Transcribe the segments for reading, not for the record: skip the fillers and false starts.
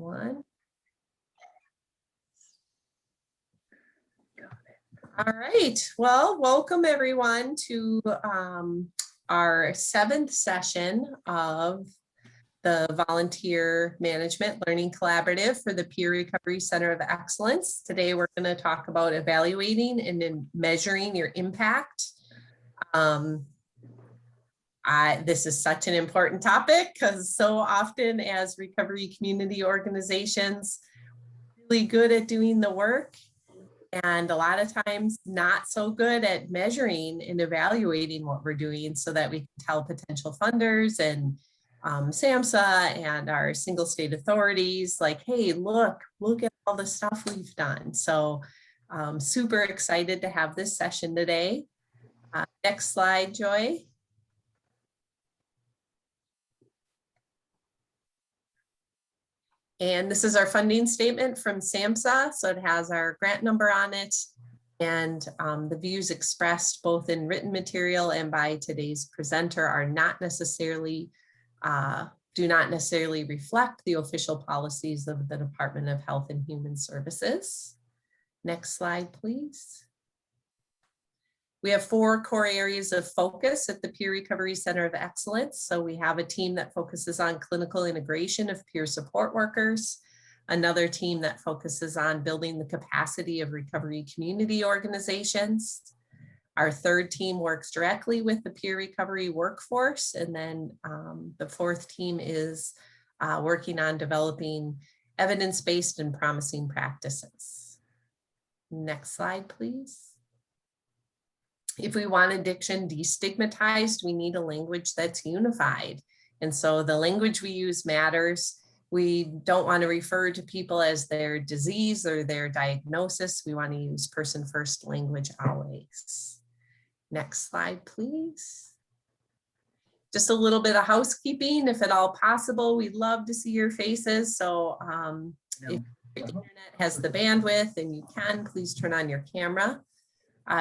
one. All right, well, welcome everyone to our 7th session of the Volunteer Management Learning Collaborative for the Peer Recovery Center of Excellence. Today, we're going to talk about evaluating and then measuring your impact. This is such an important topic because so often as recovery community organizations, really good at doing the work and a lot of times not so good at measuring and evaluating what we're doing so that we can tell potential funders and SAMHSA and our single state authorities like, hey, look at all the stuff we've done. So super excited to have this session today. Next slide, Joy. And this is our funding statement from SAMHSA. So it has our grant number on it and the views expressed both in written material and by today's presenter are not necessarily, do not necessarily reflect the official policies of the Department of Health and Human Services. Next slide, please. We have 4 core areas of focus at the Peer Recovery Center of Excellence. So we have a team that focuses on clinical integration of peer support workers, another team that focuses on building the capacity of recovery community organizations. Our 3rd team works directly with the peer recovery workforce. And then the 4th team is working on developing evidence-based and promising practices. Next slide, please. If we want addiction destigmatized, we need a language that's unified. And so the language we use matters. We don't want to refer to people as their disease or their diagnosis. We want to use person-first language always. Next slide, please. Just a little bit of housekeeping, if at all possible. We'd love to see your faces. So if the internet has the bandwidth and you can, please turn on your camera.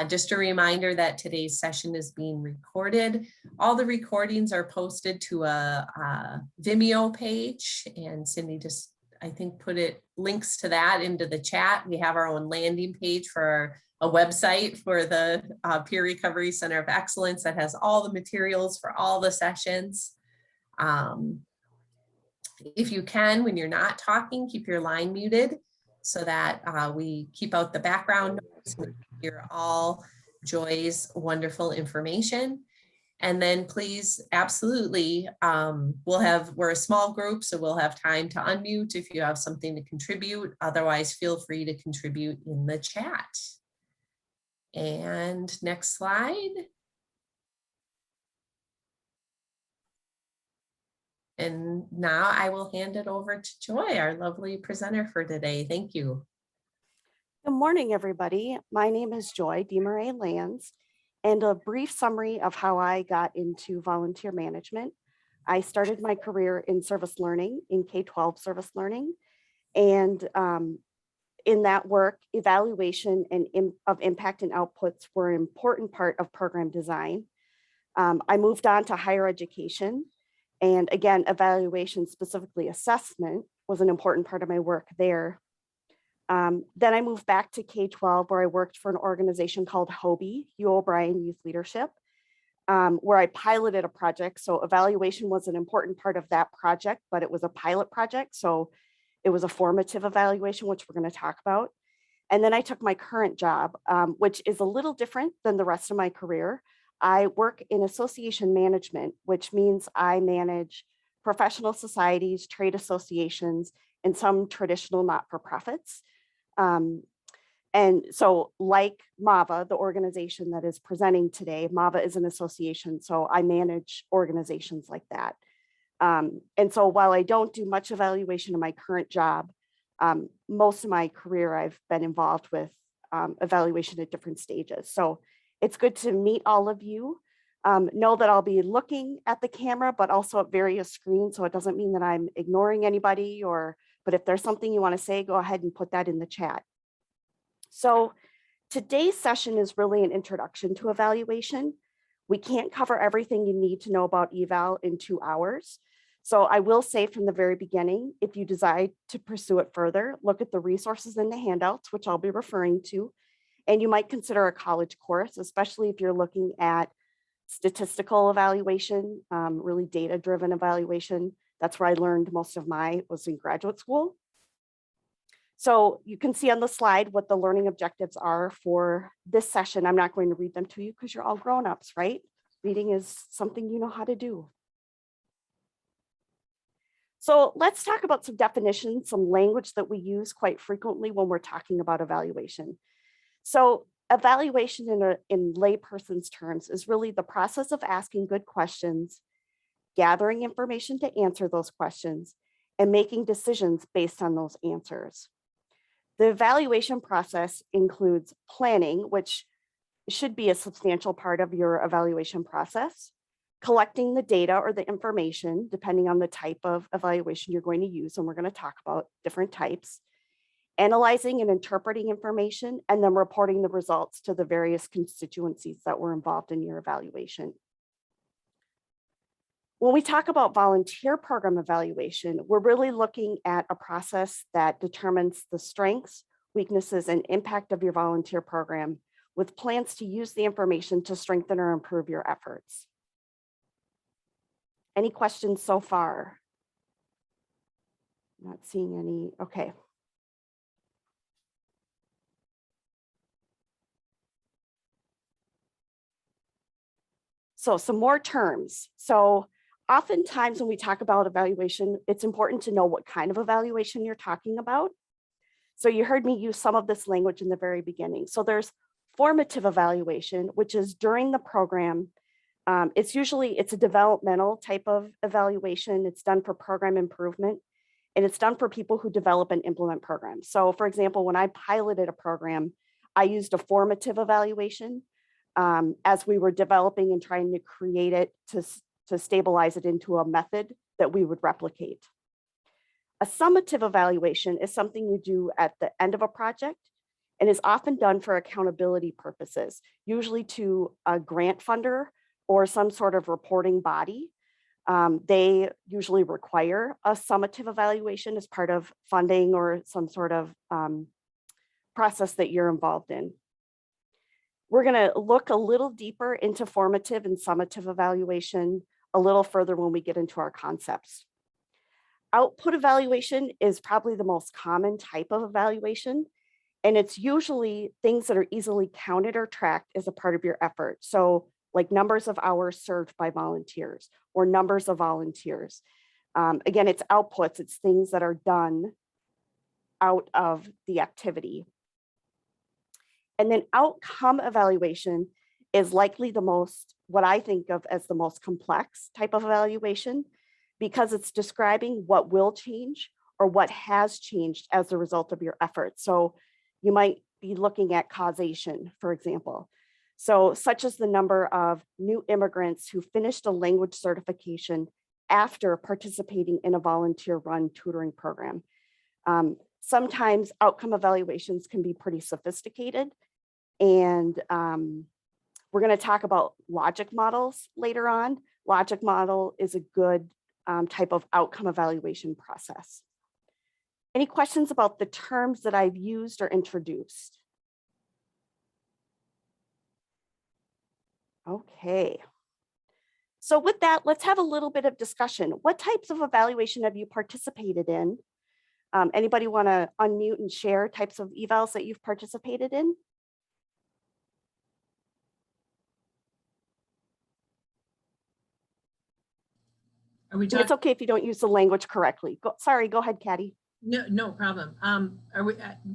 Just a reminder that today's session is being recorded. All the recordings are posted to a Vimeo page, and Cindy just, I think, put links to that into the chat. We have our own landing page for a website for the Peer Recovery Center of Excellence that has all the materials for all the sessions. If you can, when you're not talking, keep your line muted so that we keep out the background noise. Hear all Joy's wonderful information. And then please, absolutely, we're a small group, so we'll have time to unmute if you have something to contribute. Otherwise, feel free to contribute in the chat. And next slide. And now I will hand it over to Joy, our lovely presenter for today. Thank you. Good morning, everybody. My name is Joy DeMarais-Lands, and a brief summary of how I got into volunteer management. I started my career in service learning, in K-12 service learning, and in that work, evaluation of impact and outputs were an important part of program design. I moved on to higher education, and again, evaluation, specifically assessment, was an important part of my work there. Then I moved back to K-12 where I worked for an organization called HOBY, Hugh O'Brien Youth Leadership, where I piloted a project. So evaluation was an important part of that project, but it was a pilot project. So it was a formative evaluation, which we're going to talk about. And then I took my current job, which is a little different than the rest of my career. I work in association management, which means I manage professional societies, trade associations, and some traditional not-for-profits. And so like MAVA, the organization that is presenting today, MAVA is an association, so I manage organizations like that. And so while I don't do much evaluation in my current job, most of my career I've been involved with evaluation at different stages. So it's good to meet all of you. Know that I'll be looking at the camera, but also at various screens, so it doesn't mean that I'm ignoring anybody, but if there's something you want to say, go ahead and put that in the chat. So today's session is really an introduction to evaluation. We can't cover everything you need to know about eval in 2 hours. So I will say from the very beginning, if you decide to pursue it further, look at the resources in the handouts, which I'll be referring to, and you might consider a college course, especially if you're looking at statistical evaluation, really data-driven evaluation. That's where I learned most of was in graduate school. So you can see on the slide what the learning objectives are for this session. I'm not going to read them to you because you're all grown-ups, right? Reading is something you know how to do. So let's talk about some definitions, some language that we use quite frequently when we're talking about evaluation. So evaluation in layperson's terms is really the process of asking good questions, gathering information to answer those questions, and making decisions based on those answers. The evaluation process includes planning, which should be a substantial part of your evaluation process, collecting the data or the information, depending on the type of evaluation you're going to use, and we're going to talk about different types, analyzing and interpreting information, and then reporting the results to the various constituencies that were involved in your evaluation. When we talk about volunteer program evaluation, we're really looking at a process that determines the strengths, weaknesses, and impact of your volunteer program, with plans to use the information to strengthen or improve your efforts. Any questions so far? Not seeing any. Okay. So some more terms. So oftentimes when we talk about evaluation, it's important to know what kind of evaluation you're talking about. So you heard me use some of this language in the very beginning. So there's formative evaluation, which is during the program. It's a developmental type of evaluation. It's done for program improvement, and it's done for people who develop and implement programs. So for example, when I piloted a program, I used a formative evaluation as we were developing and trying to create it to stabilize it into a method that we would replicate. A summative evaluation is something you do at the end of a project and is often done for accountability purposes, usually to a grant funder or some sort of reporting body. They usually require a summative evaluation as part of funding or some sort of process that you're involved in. We're going to look a little deeper into formative and summative evaluation a little further when we get into our concepts. Output evaluation is probably the most common type of evaluation, and it's usually things that are easily counted or tracked as a part of your effort. So like numbers of hours served by volunteers or numbers of volunteers. Again, it's outputs, it's things that are done out of the activity. And then outcome evaluation is likely what I think of as the most complex type of evaluation, because it's describing what will change or what has changed as a result of your efforts. So you might be looking at causation, for example. So such as the number of new immigrants who finished a language certification after participating in a volunteer-run tutoring program. Sometimes outcome evaluations can be pretty sophisticated, and we're going to talk about logic models later on. Logic model is a good type of outcome evaluation process. Any questions about the terms that I've used or introduced? Okay. So with that, let's have a little bit of discussion. What types of evaluation have you participated in? Anybody want to unmute and share types of evals that you've participated in? Are we talking? It's okay if you don't use the language correctly. Sorry, go ahead, Caddy. No problem.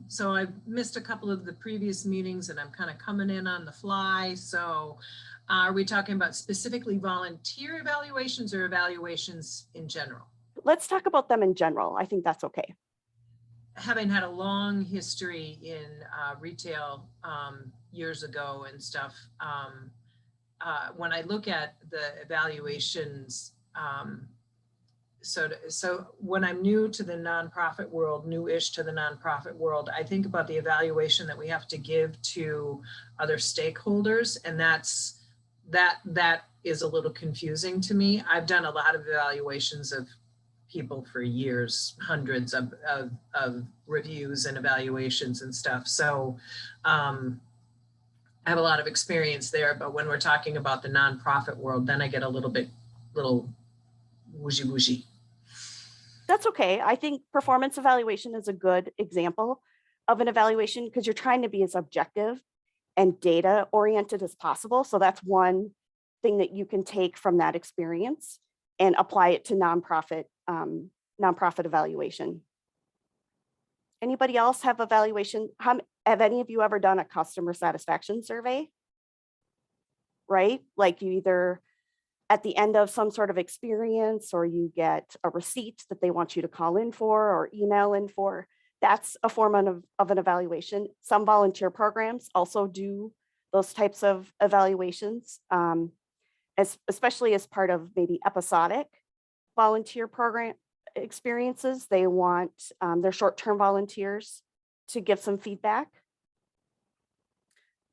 So I missed a couple of the previous meetings and I'm kind of coming in on the fly. So are we talking about specifically volunteer evaluations or evaluations in general? Let's talk about them in general. I think that's okay. Having had a long history in retail years ago and stuff, when I look at the evaluations, so when I'm new to the nonprofit world, new-ish to the nonprofit world, I think about the evaluation that we have to give to other stakeholders, and that's that is a little confusing to me. I've done a lot of evaluations of people for years, hundreds of reviews and evaluations and stuff. So I have a lot of experience there, but when we're talking about the nonprofit world, then I get a little woozy. That's okay. I think performance evaluation is a good example of an evaluation because you're trying to be as objective and data oriented as possible. So that's one thing that you can take from that experience and apply it to nonprofit evaluation. Anybody else have evaluation? Have any of you ever done a customer satisfaction survey? Right? Like you either at the end of some sort of experience or you get a receipt that they want you to call in for or email in for. That's a form of an evaluation. Some volunteer programs also do those types of evaluations, especially as part of maybe episodic volunteer program experiences. They want their short-term volunteers to give some feedback.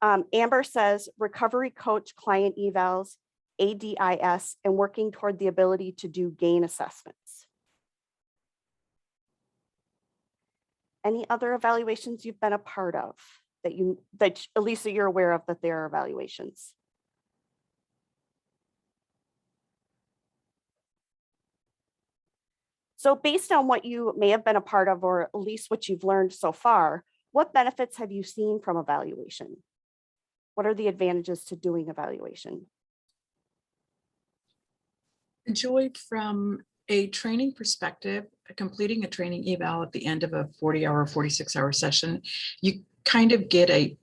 Amber says recovery coach client evals, ADIS, and working toward the ability to do gain assessments. Any other evaluations you've been a part of that Elisa, you're aware of that there are evaluations? So based on what you may have been a part of, or at least what you've learned so far, what benefits have you seen from evaluation? What are the advantages to doing evaluation? Enjoyed from a training perspective, completing a training eval at the end of a 40-hour, 46-hour session, you kind of get a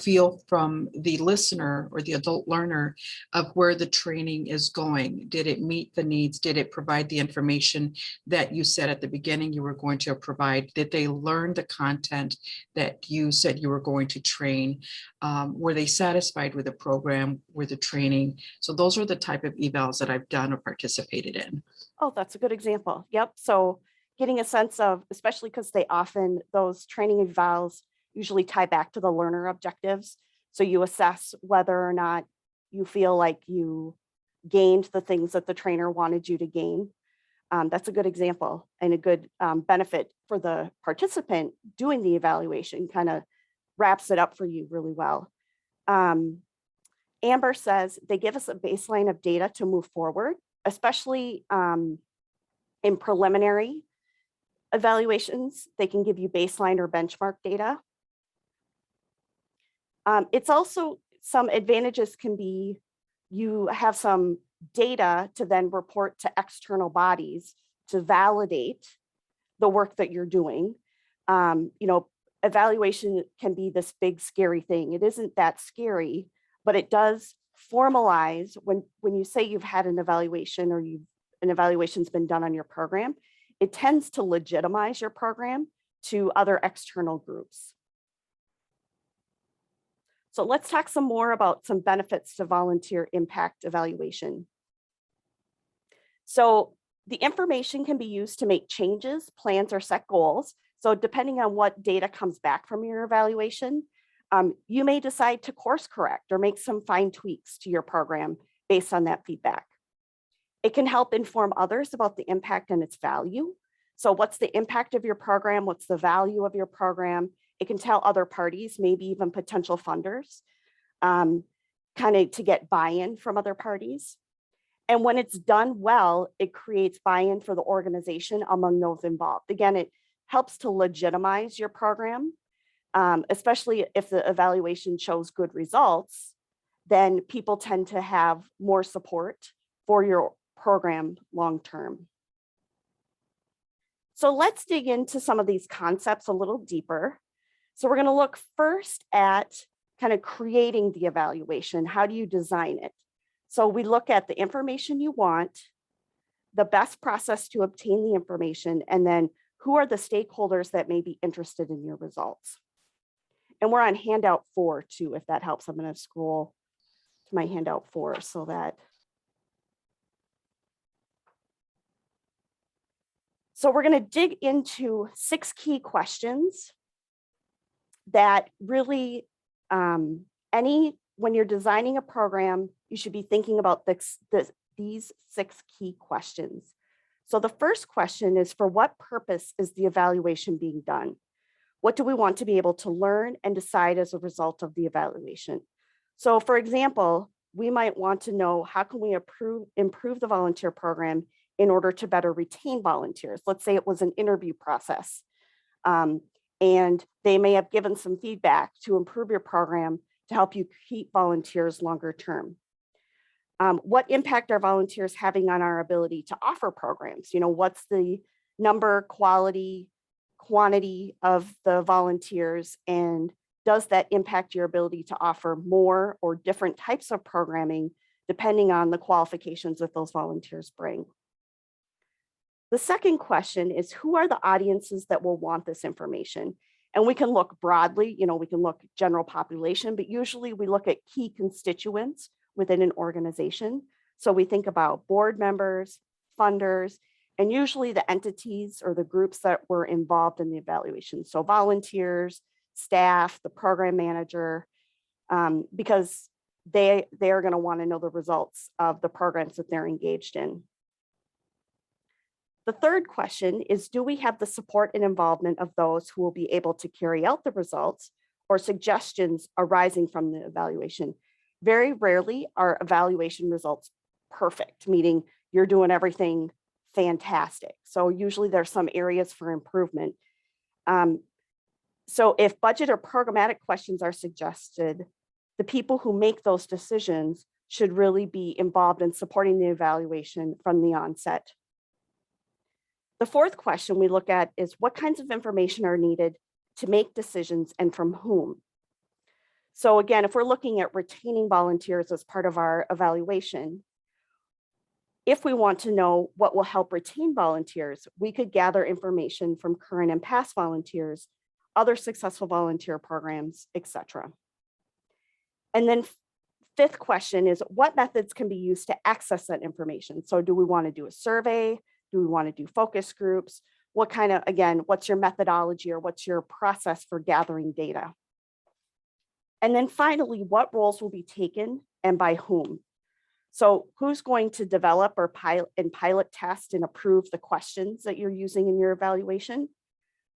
feel from the listener or the adult learner of where the training is going. Did it meet the needs? Did it provide the information that you said at the beginning you were going to provide? Did they learn the content that you said you were going to train? Were they satisfied with the program, with the training? So those are the type of evals that I've done or participated in. Oh, that's a good example. Yep. So getting a sense of, especially because those training evals usually tie back to the learner objectives. So you assess whether or not you feel like you gained the things that the trainer wanted you to gain. That's a good example and a good benefit for the participant doing the evaluation, kind of wraps it up for you really well. Amber says they give us a baseline of data to move forward, especially in preliminary evaluations. They can give you baseline or benchmark data. It's also some advantages can be you have some data to then report to external bodies to validate the work that you're doing. Evaluation can be this big scary thing. It isn't that scary, but it does formalize when you say you've had an evaluation or an evaluation's been done on your program, it tends to legitimize your program to other external groups. So let's talk some more about some benefits to volunteer impact evaluation. So the information can be used to make changes, plans, or set goals. So depending on what data comes back from your evaluation, you may decide to course correct or make some fine tweaks to your program based on that feedback. It can help inform others about the impact and its value. So what's the impact of your program? What's the value of your program? It can tell other parties, maybe even potential funders, kind of to get buy-in from other parties. And when it's done well, it creates buy-in for the organization among those involved. Again, it helps to legitimize your program, especially if the evaluation shows good results, then people tend to have more support for your program long-term. So let's dig into some of these concepts a little deeper. So we're going to look first at kind of creating the evaluation. How do you design it? So we look at the information you want, the best process to obtain the information, and then who are the stakeholders that may be interested in your results. And we're on handout 4 too, if that helps. I'm going to scroll to my handout 4 so that. So we're going to dig into 6 key questions that really any when you're designing a program, you should be thinking about these 6 key questions. So the first question is, for what purpose is the evaluation being done? What do we want to be able to learn and decide as a result of the evaluation? So for example, we might want to know, how can we improve the volunteer program in order to better retain volunteers? Let's say it was an interview process, and they may have given some feedback to improve your program to help you keep volunteers longer term. What impact are volunteers having on our ability to offer programs? What's the number, quality, quantity of the volunteers, and does that impact your ability to offer more or different types of programming depending on the qualifications that those volunteers bring? The second question is, who are the audiences that will want this information? And we can look broadly, we can look general population, but usually we look at key constituents within an organization. So we think about board members, funders, and usually the entities or the groups that were involved in the evaluation. So volunteers, staff, the program manager, because they are going to want to know the results of the programs that they're engaged in. The third question is, do we have the support and involvement of those who will be able to carry out the results or suggestions arising from the evaluation? Very rarely are evaluation results perfect, meaning you're doing everything fantastic. So usually there's some areas for improvement. So if budget or programmatic questions are suggested, the people who make those decisions should really be involved in supporting the evaluation from the onset. The fourth question we look at is, what kinds of information are needed to make decisions and from whom? So again, if we're looking at retaining volunteers as part of our evaluation, if we want to know what will help retain volunteers, we could gather information from current and past volunteers, other successful volunteer programs, etc. And then fifth question is, what methods can be used to access that information? So do we want to do a survey? Do we want to do focus groups? What kind of, again, what's your methodology or what's your process for gathering data? And then finally, what roles will be taken and by whom? So who's going to develop or pilot test and approve the questions that you're using in your evaluation?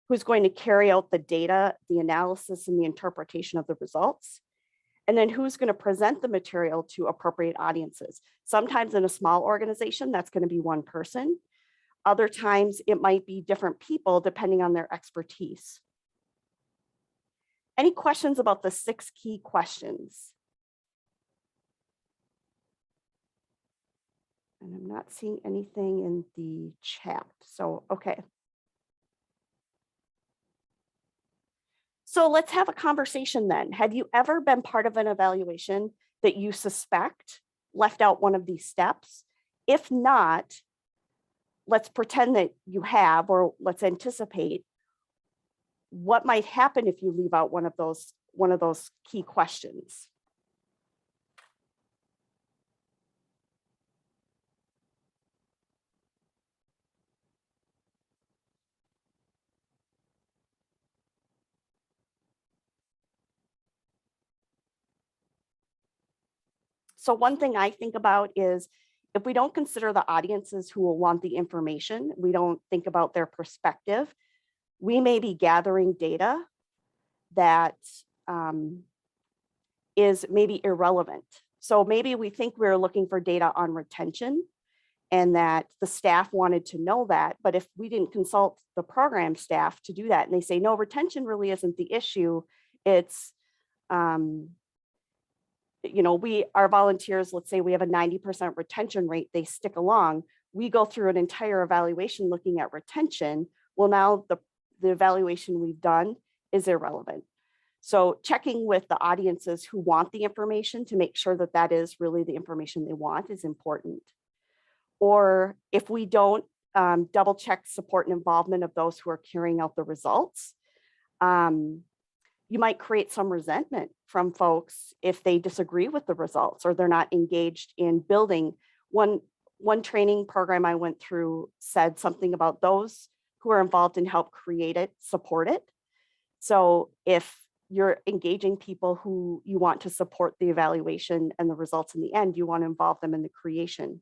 Who's going to carry out the data, the analysis, and the interpretation of the results? And then who's going to present the material to appropriate audiences? Sometimes in a small organization, that's going to be one person. Other times it might be different people depending on their expertise. Any questions about the 6 key questions? And I'm not seeing anything in the chat, so okay. So let's have a conversation then. Have you ever been part of an evaluation that you suspect left out one of these steps? If not, let's pretend that you have, or let's anticipate what might happen if you leave out one of those key questions. So one thing I think about is, if we don't consider the audiences who will want the information, we don't think about their perspective, we may be gathering data that is maybe irrelevant. So maybe we think we're looking for data on retention and that the staff wanted to know that, but if we didn't consult the program staff to do that and they say, no, retention really isn't the issue, it's, our volunteers, let's say we have a 90% retention rate, they stick along, we go through an entire evaluation looking at retention. Well, now the evaluation we've done is irrelevant. So checking with the audiences who want the information to make sure that that is really the information they want is important. Or if we don't double check support and involvement of those who are carrying out the results, you might create some resentment from folks if they disagree with the results or they're not engaged in building. One training program I went through said something about those who are involved in help create it, support it. So if you're engaging people who you want to support the evaluation and the results in the end. You want to involve them in the creation.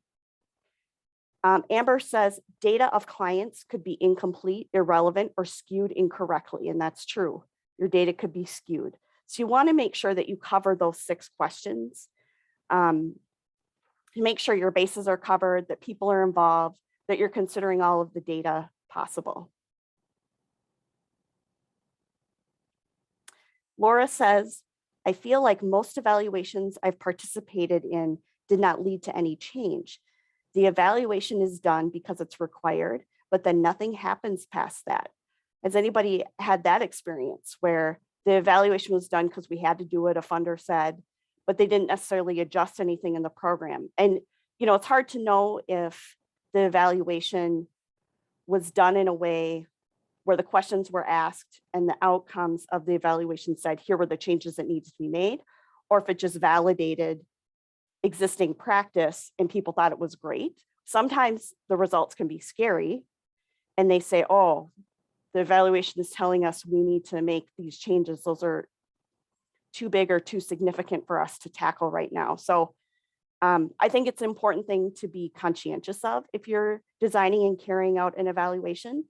Amber says data of clients could be incomplete, irrelevant, or skewed incorrectly, and that's true. Your data could be skewed. So you want to make sure that you cover those 6 questions. Make sure your bases are covered, that people are involved, that you're considering all of the data possible. Laura says, I feel like most evaluations I've participated in did not lead to any change. The evaluation is done because it's required, but then nothing happens past that. Has anybody had that experience where the evaluation was done because we had to do it, a funder said, but they didn't necessarily adjust anything in the program? And it's hard to know if the evaluation was done in a way where the questions were asked and the outcomes of the evaluation said, here were the changes that needed to be made, or if it just validated existing practice and people thought it was great. Sometimes the results can be scary and they say, oh, the evaluation is telling us we need to make these changes. Those are too big or too significant for us to tackle right now. So I think it's an important thing to be conscientious of if you're designing and carrying out an evaluation.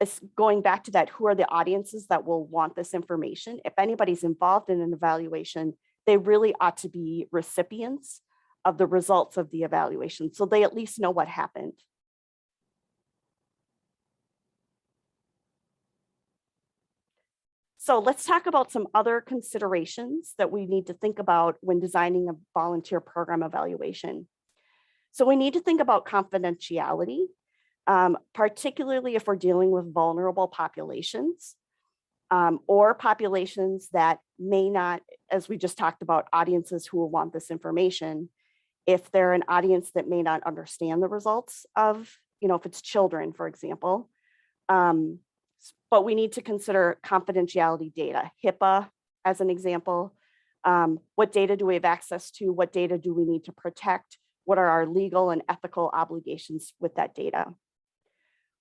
It's going back to that, who are the audiences that will want this information? If anybody's involved in an evaluation, they really ought to be recipients of the results of the evaluation, so they at least know what happened. So let's talk about some other considerations that we need to think about when designing a volunteer program evaluation. So we need to think about confidentiality, particularly if we're dealing with vulnerable populations or populations that may not, as we just talked about, audiences who will want this information. If they're an audience that may not understand the results of, if it's children, for example. But we need to consider confidentiality data, HIPAA as an example. What data do we have access to? What data do we need to protect? What are our legal and ethical obligations with that data?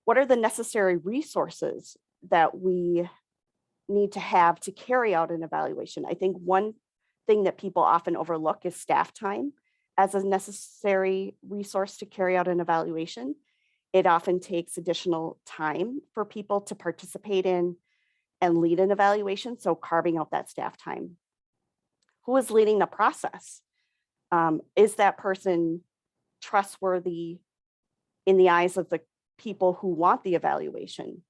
What are the necessary resources that we need to have to carry out an evaluation? I think one thing that people often overlook is staff time as a necessary resource to carry out an evaluation. It often takes additional time for people to participate in and lead an evaluation, so carving out that staff time. Who is leading the process? Is that person trustworthy in the eyes of the people who want the evaluation?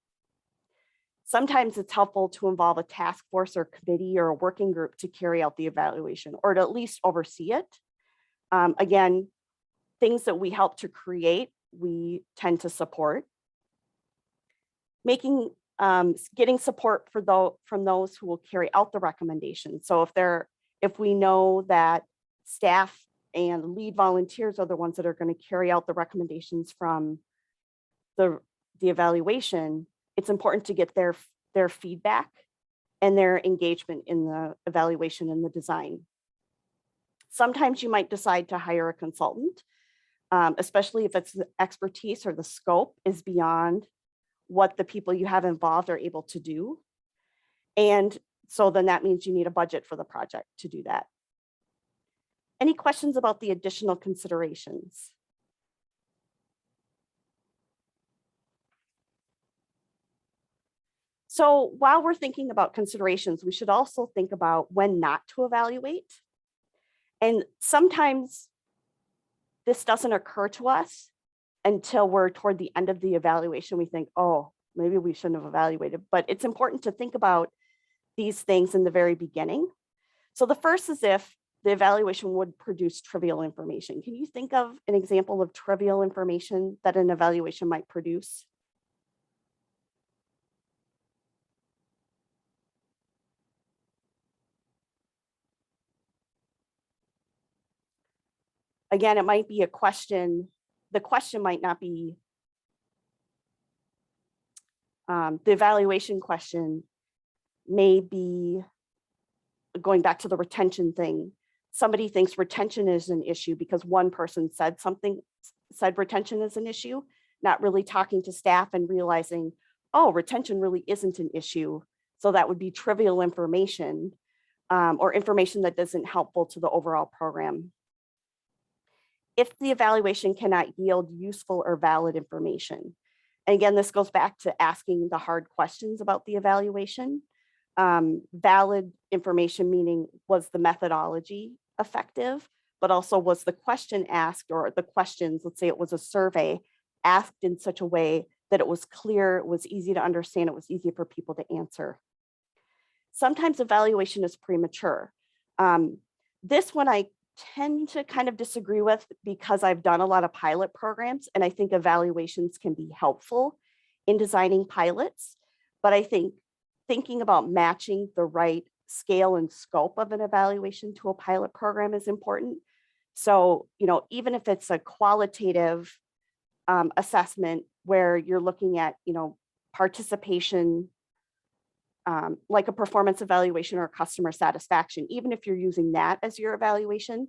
Sometimes it's helpful to involve a task force or committee or a working group to carry out the evaluation or to at least oversee it. Again, things that we help to create, we tend to support. Getting support from those who will carry out the recommendation. So if we know that staff and lead volunteers are the ones that are going to carry out the recommendations from the evaluation, it's important to get their feedback and their engagement in the evaluation and the design. Sometimes you might decide to hire a consultant, especially if it's the expertise or the scope is beyond what the people you have involved are able to do. And so then that means you need a budget for the project to do that. Any questions about the additional considerations? So while we're thinking about considerations, we should also think about when not to evaluate. And sometimes this doesn't occur to us until we're toward the end of the evaluation. We think, oh, maybe we shouldn't have evaluated, but it's important to think about these things in the very beginning. So the first is if the evaluation would produce trivial information. Can you think of an example of trivial information that an evaluation might produce? Again, it might be a question. The question might not be, the evaluation question may be going back to the retention thing. Somebody thinks retention is an issue because one person said retention is an issue, not really talking to staff and realizing, oh, retention really isn't an issue. So that would be trivial information or information that isn't helpful to the overall program. If the evaluation cannot yield useful or valid information. And again, this goes back to asking the hard questions about the evaluation. Valid information meaning, was the methodology effective, but also was the question asked, or the questions, let's say it was a survey, asked in such a way that it was clear, it was easy to understand, it was easy for people to answer. Sometimes evaluation is premature. This one I tend to kind of disagree with because I've done a lot of pilot programs, and I think evaluations can be helpful in designing pilots. But I think thinking about matching the right scale and scope of an evaluation to a pilot program is important. So, even if it's a qualitative assessment where you're looking at, participation, like a performance evaluation or customer satisfaction, even if you're using that as your evaluation,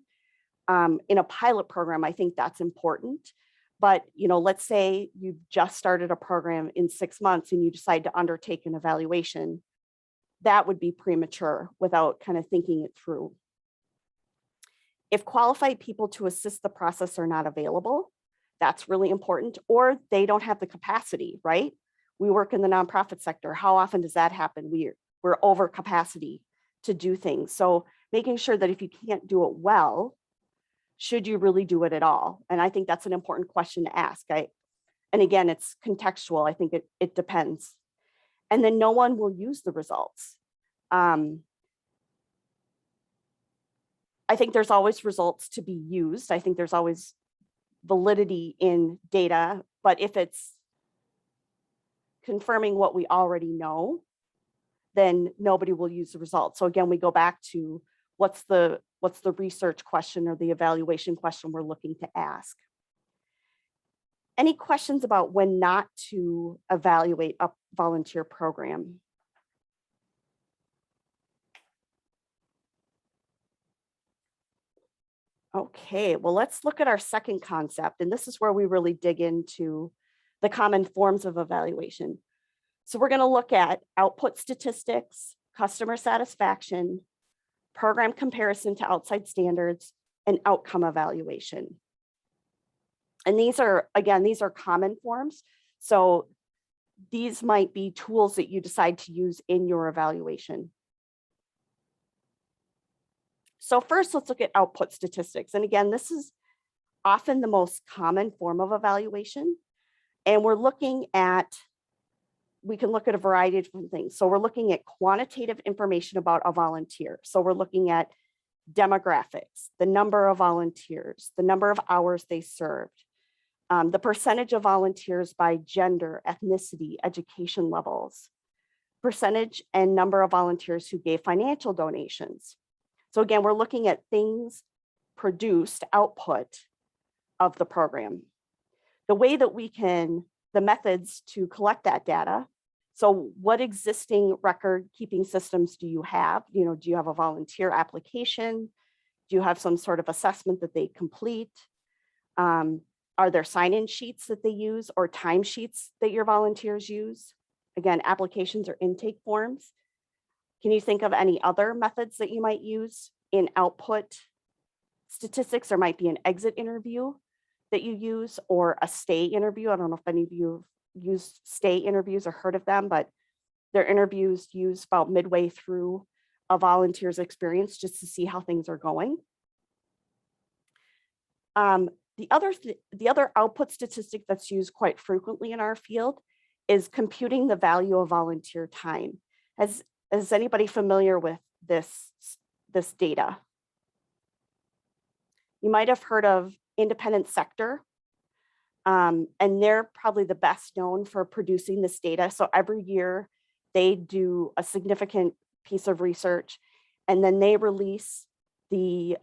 in a pilot program, I think that's important. But, let's say you've just started a program in 6 months and you decide to undertake an evaluation, that would be premature without kind of thinking it through. If qualified people to assist the process are not available, that's really important, or they don't have the capacity, right? We work in the nonprofit sector. How often does that happen? We're over capacity to do things. So making sure that if you can't do it well, should you really do it at all? And I think that's an important question to ask. And again, it's contextual. I think it depends. And then no one will use the results. I think there's always results to be used. I think there's always validity in data, but if it's confirming what we already know, then nobody will use the results. So again, we go back to what's the research question or the evaluation question we're looking to ask. Any questions about when not to evaluate a volunteer program? Okay, well, let's look at our second concept. And this is where we really dig into the common forms of evaluation. So we're going to look at output statistics, customer satisfaction, program comparison to outside standards, and outcome evaluation. And these are common forms. So these might be tools that you decide to use in your evaluation. So first, let's look at output statistics. And again, this is often the most common form of evaluation. And we can look at a variety of different things. So we're looking at quantitative information about a volunteer. So we're looking at demographics, the number of volunteers, the number of hours they served, the percentage of volunteers by gender, ethnicity, education levels, percentage and number of volunteers who gave financial donations. So again, we're looking at things produced, output of the program. The way that the methods to collect that data. So what existing record keeping systems do you have? Do you have a volunteer application? Do you have some sort of assessment that they complete? Are there sign-in sheets that they use or timesheets that your volunteers use? Again, applications or intake forms. Can you think of any other methods that you might use in output statistics? There might be an exit interview that you use or a stay interview. I don't know if any of you have used stay interviews or heard of them, but they're interviews used about midway through a volunteer's experience just to see how things are going. The other output statistic that's used quite frequently in our field is computing the value of volunteer time. Is anybody familiar with this data? You might have heard of independent sector, and they're probably the best known for producing this data. So every year they do a significant piece of research, and then they release the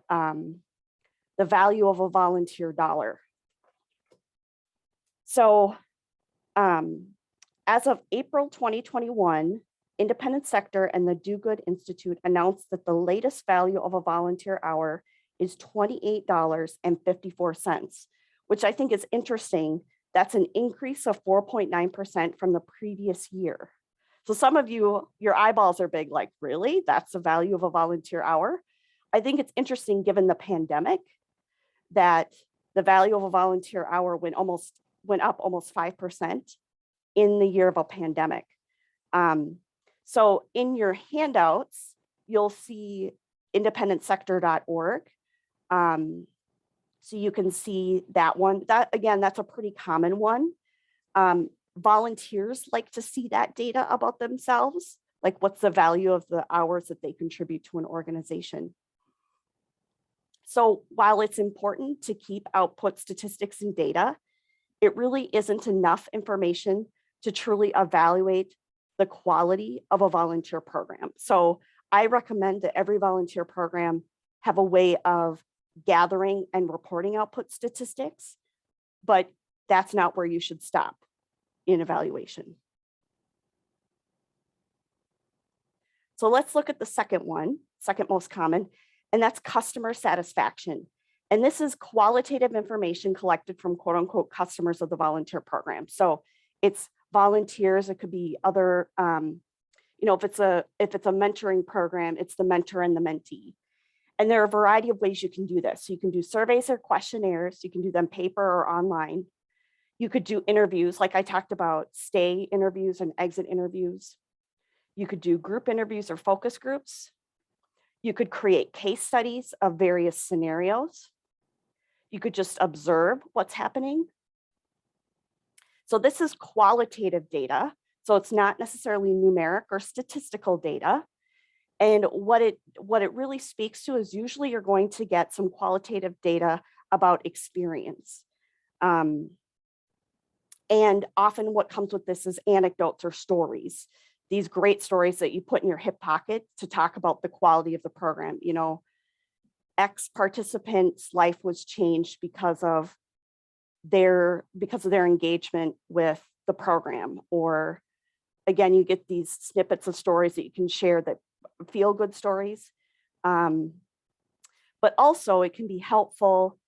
value of a volunteer dollar. So as of April 2021, Independent Sector and the Do Good Institute announced that the latest value of a volunteer hour is $28.54, which I think is interesting. That's an increase of 4.9% from the previous year. So some of you, your eyeballs are big, like, really? That's the value of a volunteer hour? I think it's interesting, given the pandemic, that the value of a volunteer hour went up almost 5% in the year of a pandemic. So in your handouts, you'll see independentsector.org. So you can see that one. That, again, that's a pretty common one. Volunteers like to see that data about themselves, like what's the value of the hours that they contribute to an organization. So while it's important to keep output statistics and data, it really isn't enough information to truly evaluate the quality of a volunteer program. So I recommend that every volunteer program have a way of gathering and reporting output statistics, but that's not where you should stop in evaluation. So let's look at the second most common, and that's customer satisfaction. And this is qualitative information collected from quote unquote customers of the volunteer program. So it's volunteers, it could be other, if it's a mentoring program, it's the mentor and the mentee. And there are a variety of ways you can do this. So you can do surveys or questionnaires, you can do them paper or online. You could do interviews, like I talked about, stay interviews and exit interviews. You could do group interviews or focus groups. You could create case studies of various scenarios. You could just observe what's happening. So this is qualitative data. So it's not necessarily numeric or statistical data. And what it really speaks to is usually you're going to get some qualitative data about experience. And often what comes with this is anecdotes or stories. These great stories that you put in your hip pocket to talk about the quality of the program. You know, X participant's life was changed because of their engagement with the program. Or again, you get these snippets of stories that you can share that feel good stories. But also it can be helpful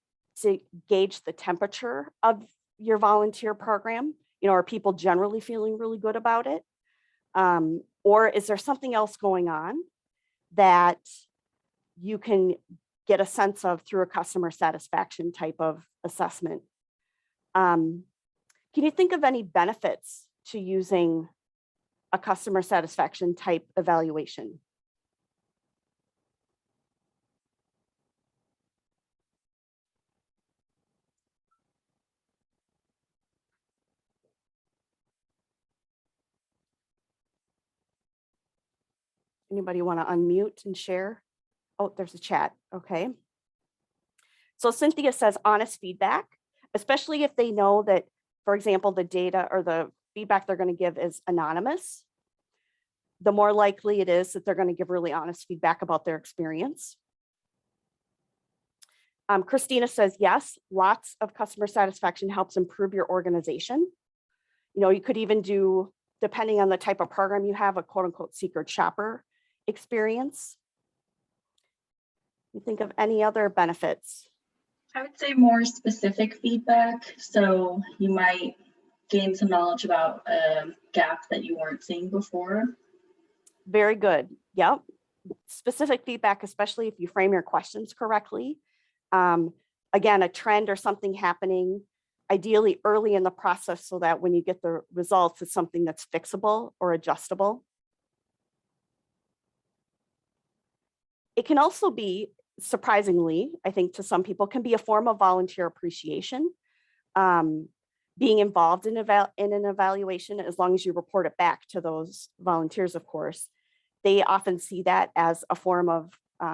to gauge the temperature of your volunteer program. You know, are people generally feeling really good about it? Or is there something else going on that you can get a sense of through a customer satisfaction type of assessment? Can you think of any benefits to using a customer satisfaction type evaluation? Anybody want to unmute and share? Oh, there's a chat. Okay. So Cynthia says honest feedback, especially if they know that, for example, the data or the feedback they're going to give is anonymous. The more likely it is that they're going to give really honest feedback about their experience. Christina says, yes, lots of customer satisfaction helps improve your organization. You know, you could even do, depending on the type of program you have, a quote unquote secret shopper experience. You think of any other benefits? I would say more specific feedback. So you might gain some knowledge about a gap that you weren't seeing before. Very good. Yep. Specific feedback, especially if you frame your questions correctly. Again, a trend or something happening, ideally early in the process, so that when you get the results, it's something that's fixable or adjustable. It can also be, surprisingly, I think to some people, can be a form of volunteer appreciation. Being involved in an evaluation, as long as you report it back to those volunteers, of course, they often see that as a form of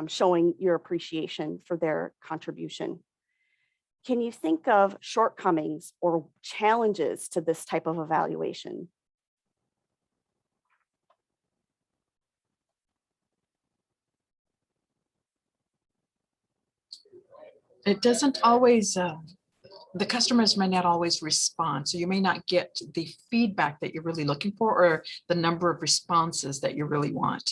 showing your appreciation for their contribution. Can you think of shortcomings or challenges to this type of evaluation? It doesn't always, the customers may not always respond. So you may not get the feedback that you're really looking for or the number of responses that you really want.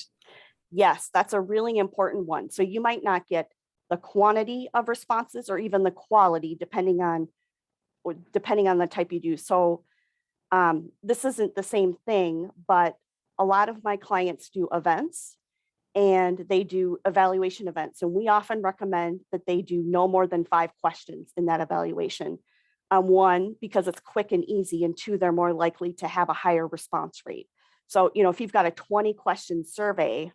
Yes, that's a really important one. So you might not get the quantity of responses or even the quality, depending on the type you do. So this isn't the same thing, but a lot of my clients do events and they do evaluation events. And we often recommend that they do no more than 5 questions in that evaluation. One, because it's quick and easy, and 2, they're more likely to have a higher response rate. So, if you've got a 20 question survey,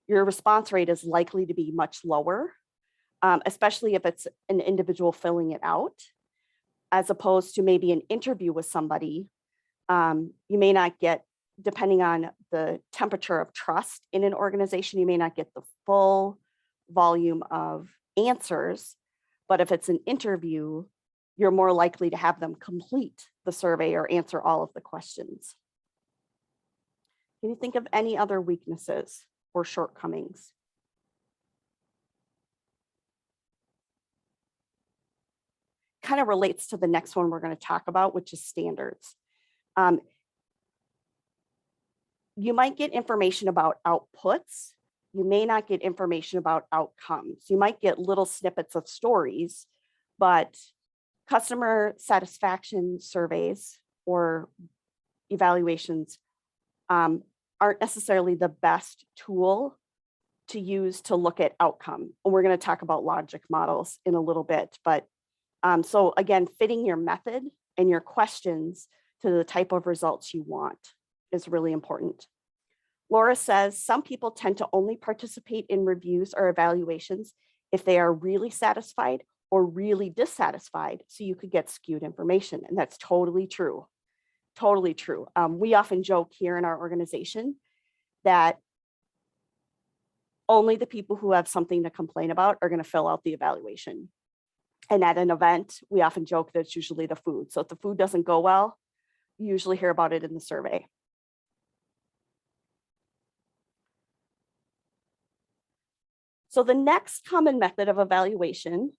your response rate is likely to be much lower, especially if it's an individual filling it out, as opposed to maybe an interview with somebody. You may not get, depending on the temperature of trust in an organization, you may not get the full volume of answers, but if it's an interview, you're more likely to have them complete the survey or answer all of the questions. Can you think of any other weaknesses or shortcomings? Kind of relates to the next one we're going to talk about, which is standards. You might get information about outputs. You may not get information about outcomes. You might get little snippets of stories, but customer satisfaction surveys or evaluations aren't necessarily the best tool to use to look at outcome. And we're going to talk about logic models in a little bit, but so again, fitting your method and your questions to the type of results you want is really important. Laura says some people tend to only participate in reviews or evaluations if they are really satisfied or really dissatisfied, so you could get skewed information. And that's totally true. Totally true. We often joke here in our organization that only the people who have something to complain about are going to fill out the evaluation. And at an event, we often joke that it's usually the food. So if the food doesn't go well, you usually hear about it in the survey. So the next common method of evaluation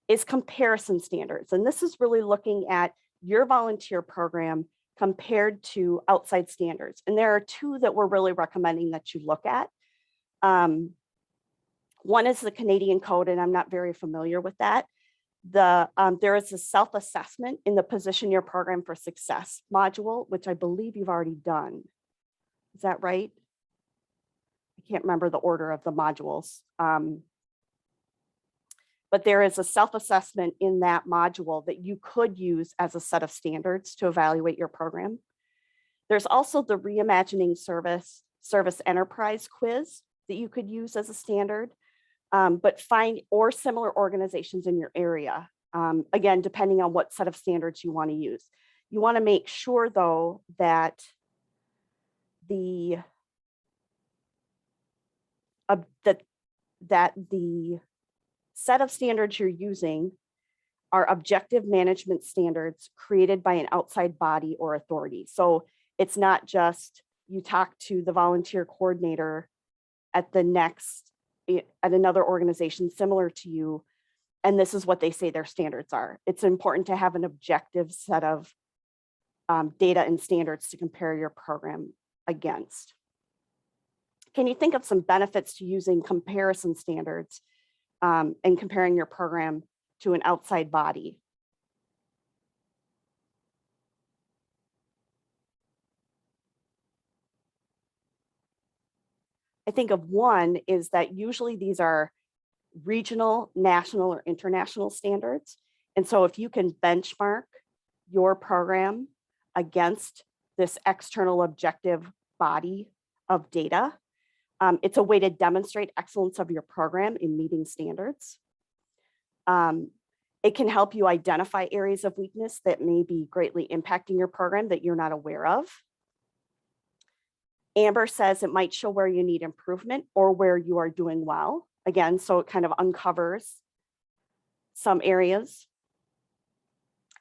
is comparison standards. And this is really looking at your volunteer program compared to outside standards. And there are 2 that we're really recommending that you look at. One is the Canadian Code, and I'm not very familiar with that. There is a self-assessment in the Position Your Program for Success module, which I believe you've already done. Is that right? I can't remember the order of the modules. But there is a self-assessment in that module that you could use as a set of standards to evaluate your program. There's also the Reimagining Service Enterprise quiz that you could use as a standard, but find or similar organizations in your area. Again, depending on what set of standards you want to use. You want to make sure, though, that the set of standards you're using are objective management standards created by an outside body or authority. So it's not just you talk to the volunteer coordinator at another organization similar to you, and this is what they say their standards are. It's important to have an objective set of data and standards to compare your program against. Can you think of some benefits to using comparison standards and comparing your program to an outside body? I think of one is that usually these are regional, national, or international standards. And so if you can benchmark your program against this external objective body of data, it's a way to demonstrate excellence of your program in meeting standards. It can help you identify areas of weakness that may be greatly impacting your program that you're not aware of. Amber says it might show where you need improvement or where you are doing well. Again, so it kind of uncovers some areas.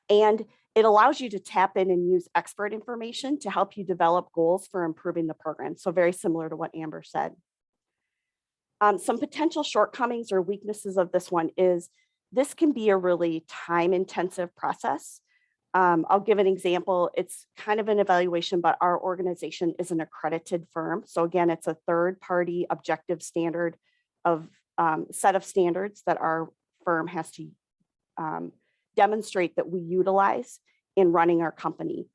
And it allows you to tap in and use expert information to help you develop goals for improving the program. So very similar to what Amber said. Some potential shortcomings or weaknesses of this one is this can be a really time-intensive process. I'll give an example. It's kind of an evaluation, but our organization is an accredited firm. So again, it's a third-party objective standard of set of standards that our firm has to demonstrate that we utilize in running our company.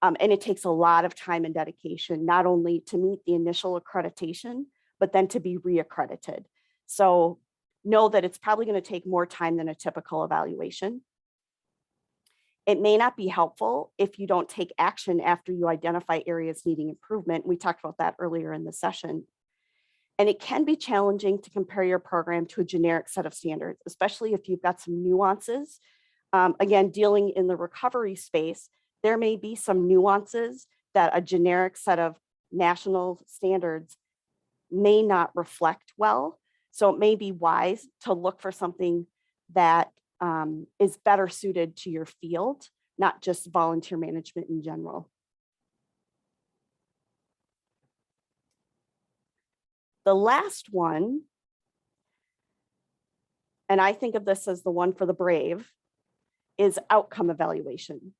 And it takes a lot of time and dedication, not only to meet the initial accreditation, but then to be reaccredited. So know that it's probably going to take more time than a typical evaluation. It may not be helpful if you don't take action after you identify areas needing improvement. We talked about that earlier in the session. And it can be challenging to compare your program to a generic set of standards, especially if you've got some nuances. Again, dealing in the recovery space, there may be some nuances that a generic set of national standards may not reflect well. So it may be wise to look for something that is better suited to your field, not just volunteer management in general. The last one, and I think of this as the one for the brave, is outcome evaluation.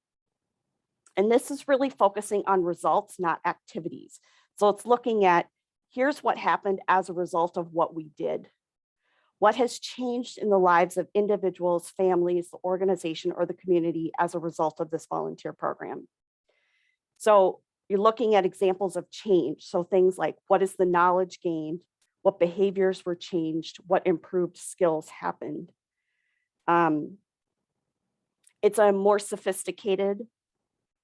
And this is really focusing on results, not activities. So it's looking at, here's what happened as a result of what we did. What has changed in the lives of individuals, families, the organization, or the community as a result of this volunteer program? So you're looking at examples of change. So things like, what is the knowledge gained? What behaviors were changed? What improved skills happened? It's a more sophisticated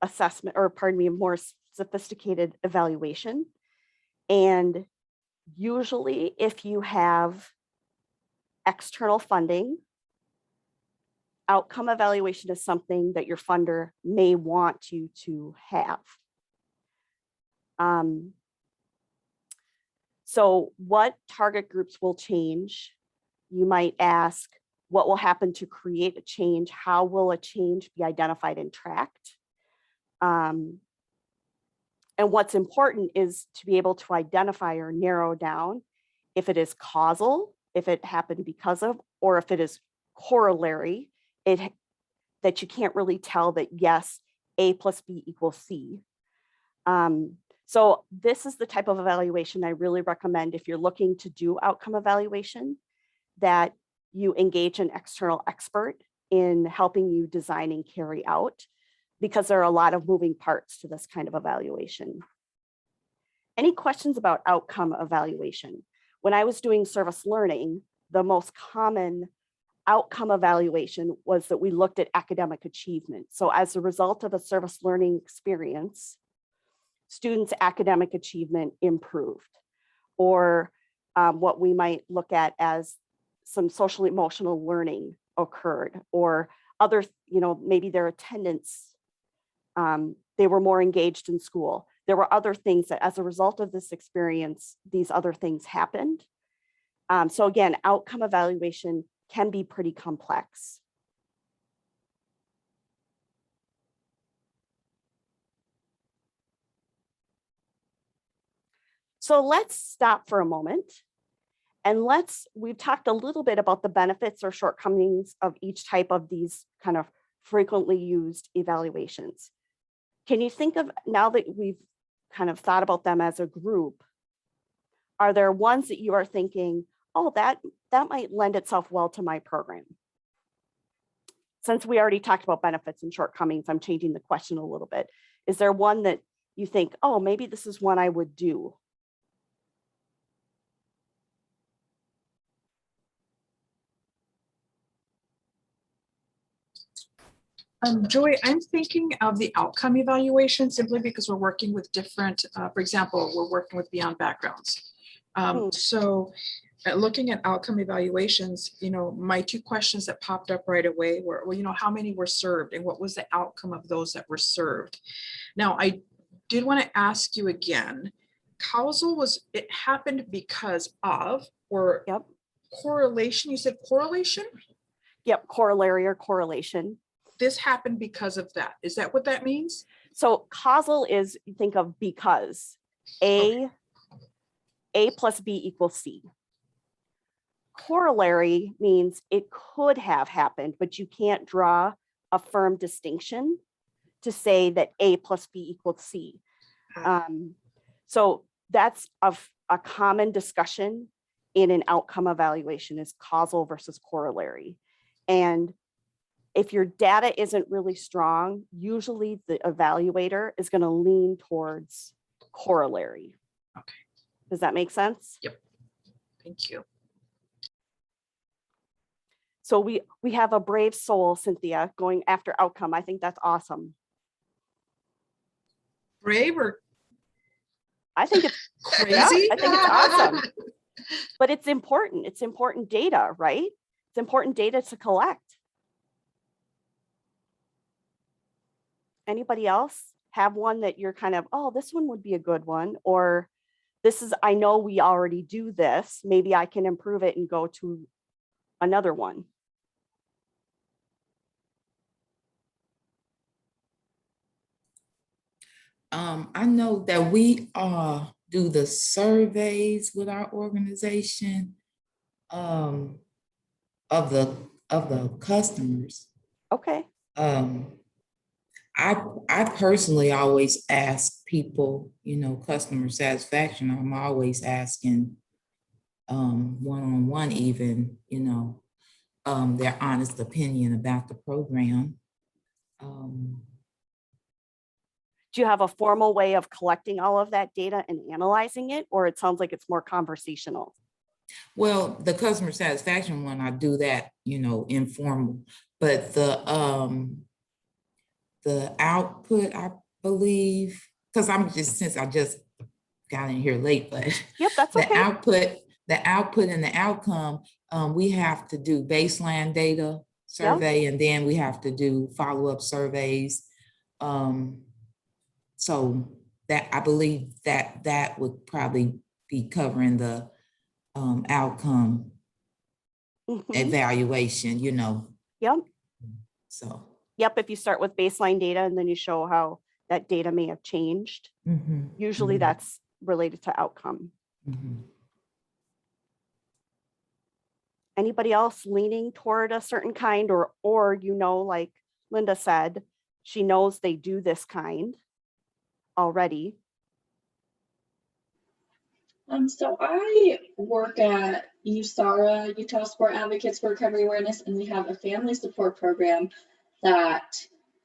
assessment, or pardon me, a more sophisticated evaluation. And usually if you have external funding, outcome evaluation is something that your funder may want you to have. So what target groups will change? You might ask, what will happen to create a change? How will a change be identified and tracked? And what's important is to be able to identify or narrow down if it is causal, if it happened because of, or if it is corollary, that you can't really tell that yes, A plus B equals C. So this is the type of evaluation I really recommend if you're looking to do outcome evaluation, that you engage an external expert in helping you design and carry out, because there are a lot of moving parts to this kind of evaluation. Any questions about outcome evaluation? When I was doing service learning, the most common outcome evaluation was that we looked at academic achievement. So as a result of a service learning experience, students' academic achievement improved, or what we might look at as some social emotional learning occurred, or other, maybe their attendance, they were more engaged in school. There were other things that as a result of this experience, these other things happened. So again, outcome evaluation can be pretty complex. So let's stop for a moment and we've talked a little bit about the benefits or shortcomings of each type of these kind of frequently used evaluations. Can you think of, now that we've kind of thought about them as a group, are there ones that you are thinking, oh, that might lend itself well to my program? Since we already talked about benefits and shortcomings, I'm changing the question a little bit. Is there one that you think, oh, maybe this is one I would do? Joy, I'm thinking of the outcome evaluation simply because we're working with different, for example, we're working with Beyond Backgrounds. So looking at outcome evaluations, my two questions that popped up right away were, well, how many were served and what was the outcome of those that were served? Now, I did want to ask you again, causal it happened because of, or Yep. Correlation, you said correlation? Yep, corollary or correlation. This happened because of that. Is that what that means? So causal is, you think of because. A plus B equals C. Corollary means it could have happened, but you can't draw a firm distinction to say that A plus B equals C. So that's a common discussion in an outcome evaluation, is causal versus corollary. And if your data isn't really strong, usually the evaluator is going to lean towards corollary. Okay. Does that make sense? Yep. Thank you. So we have a brave soul, Cynthia, going after outcome. I think that's awesome. Brave or I think it's crazy? yeah, I think it's awesome. But it's important. It's important data, right? It's important data to collect. Anybody else have one that you're kind of, oh, this one would be a good one, or this is, I know we already do this, maybe I can improve it and go to another one. I know that we do the surveys with our organization of the customers. Okay. I personally always ask people, you know, customer satisfaction. I'm always asking one-on-one even, you know, their honest opinion about the program. Do you have a formal way of collecting all of that data and analyzing it, or it sounds like it's more conversational? Well, the customer satisfaction one, I do that, you know, informal, but the output, I believe, because since I just got in here late, but yep, that's okay. the output and the outcome, we have to do baseline data survey, and then we have to do follow-up surveys. So that, I believe that would probably be covering the outcome evaluation, you know. Yep. So. Yep, if you start with baseline data and then you show how that data may have changed, usually that's related to outcome. Anybody else leaning toward a certain kind, or you know, like Linda said, she knows they do this kind already? So I work at USARA, Utah Sport Advocates for Recovery Awareness, and we have a family support program that,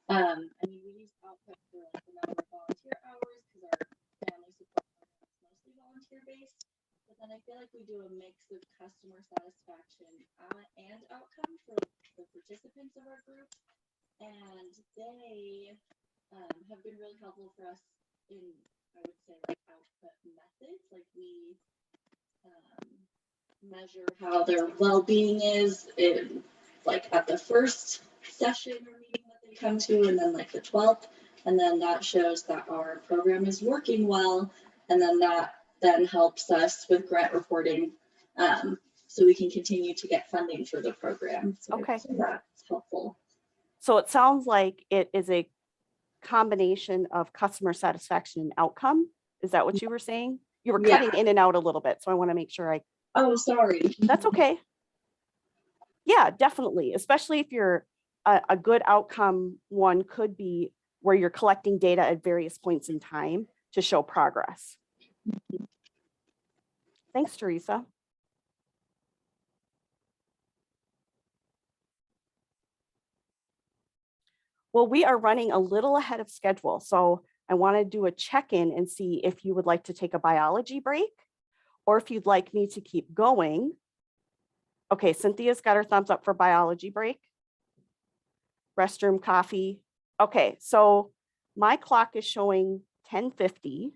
I mean, we use output for like the number of volunteer hours because our family support program is mostly volunteer based. But then I feel like we do a mix of customer satisfaction and outcome for the participants of our group, and they have been really helpful for us in, I would say, like output methods. Like we measure how their well-being is in, like at the first session or meeting that they come to, and then like the 12th, and then that shows that our program is working well, and then that then helps us with grant reporting, so we can continue to get funding for the program. So okay, that's helpful. So it sounds like it is a combination of customer satisfaction and outcome. Is that what you were saying? You were cutting in and out a little bit, so I want to make sure Oh, sorry. That's okay. Yeah, definitely. Especially if you're a good outcome one could be where you're collecting data at various points in time to show progress. Thanks, Teresa. Well, we are running a little ahead of schedule, so I want to do a check-in and see if you would like to take a biology break or if you'd like me to keep going. Okay, Cynthia's got her thumbs up for biology break. Restroom, coffee. Okay, so my clock is showing 10:50.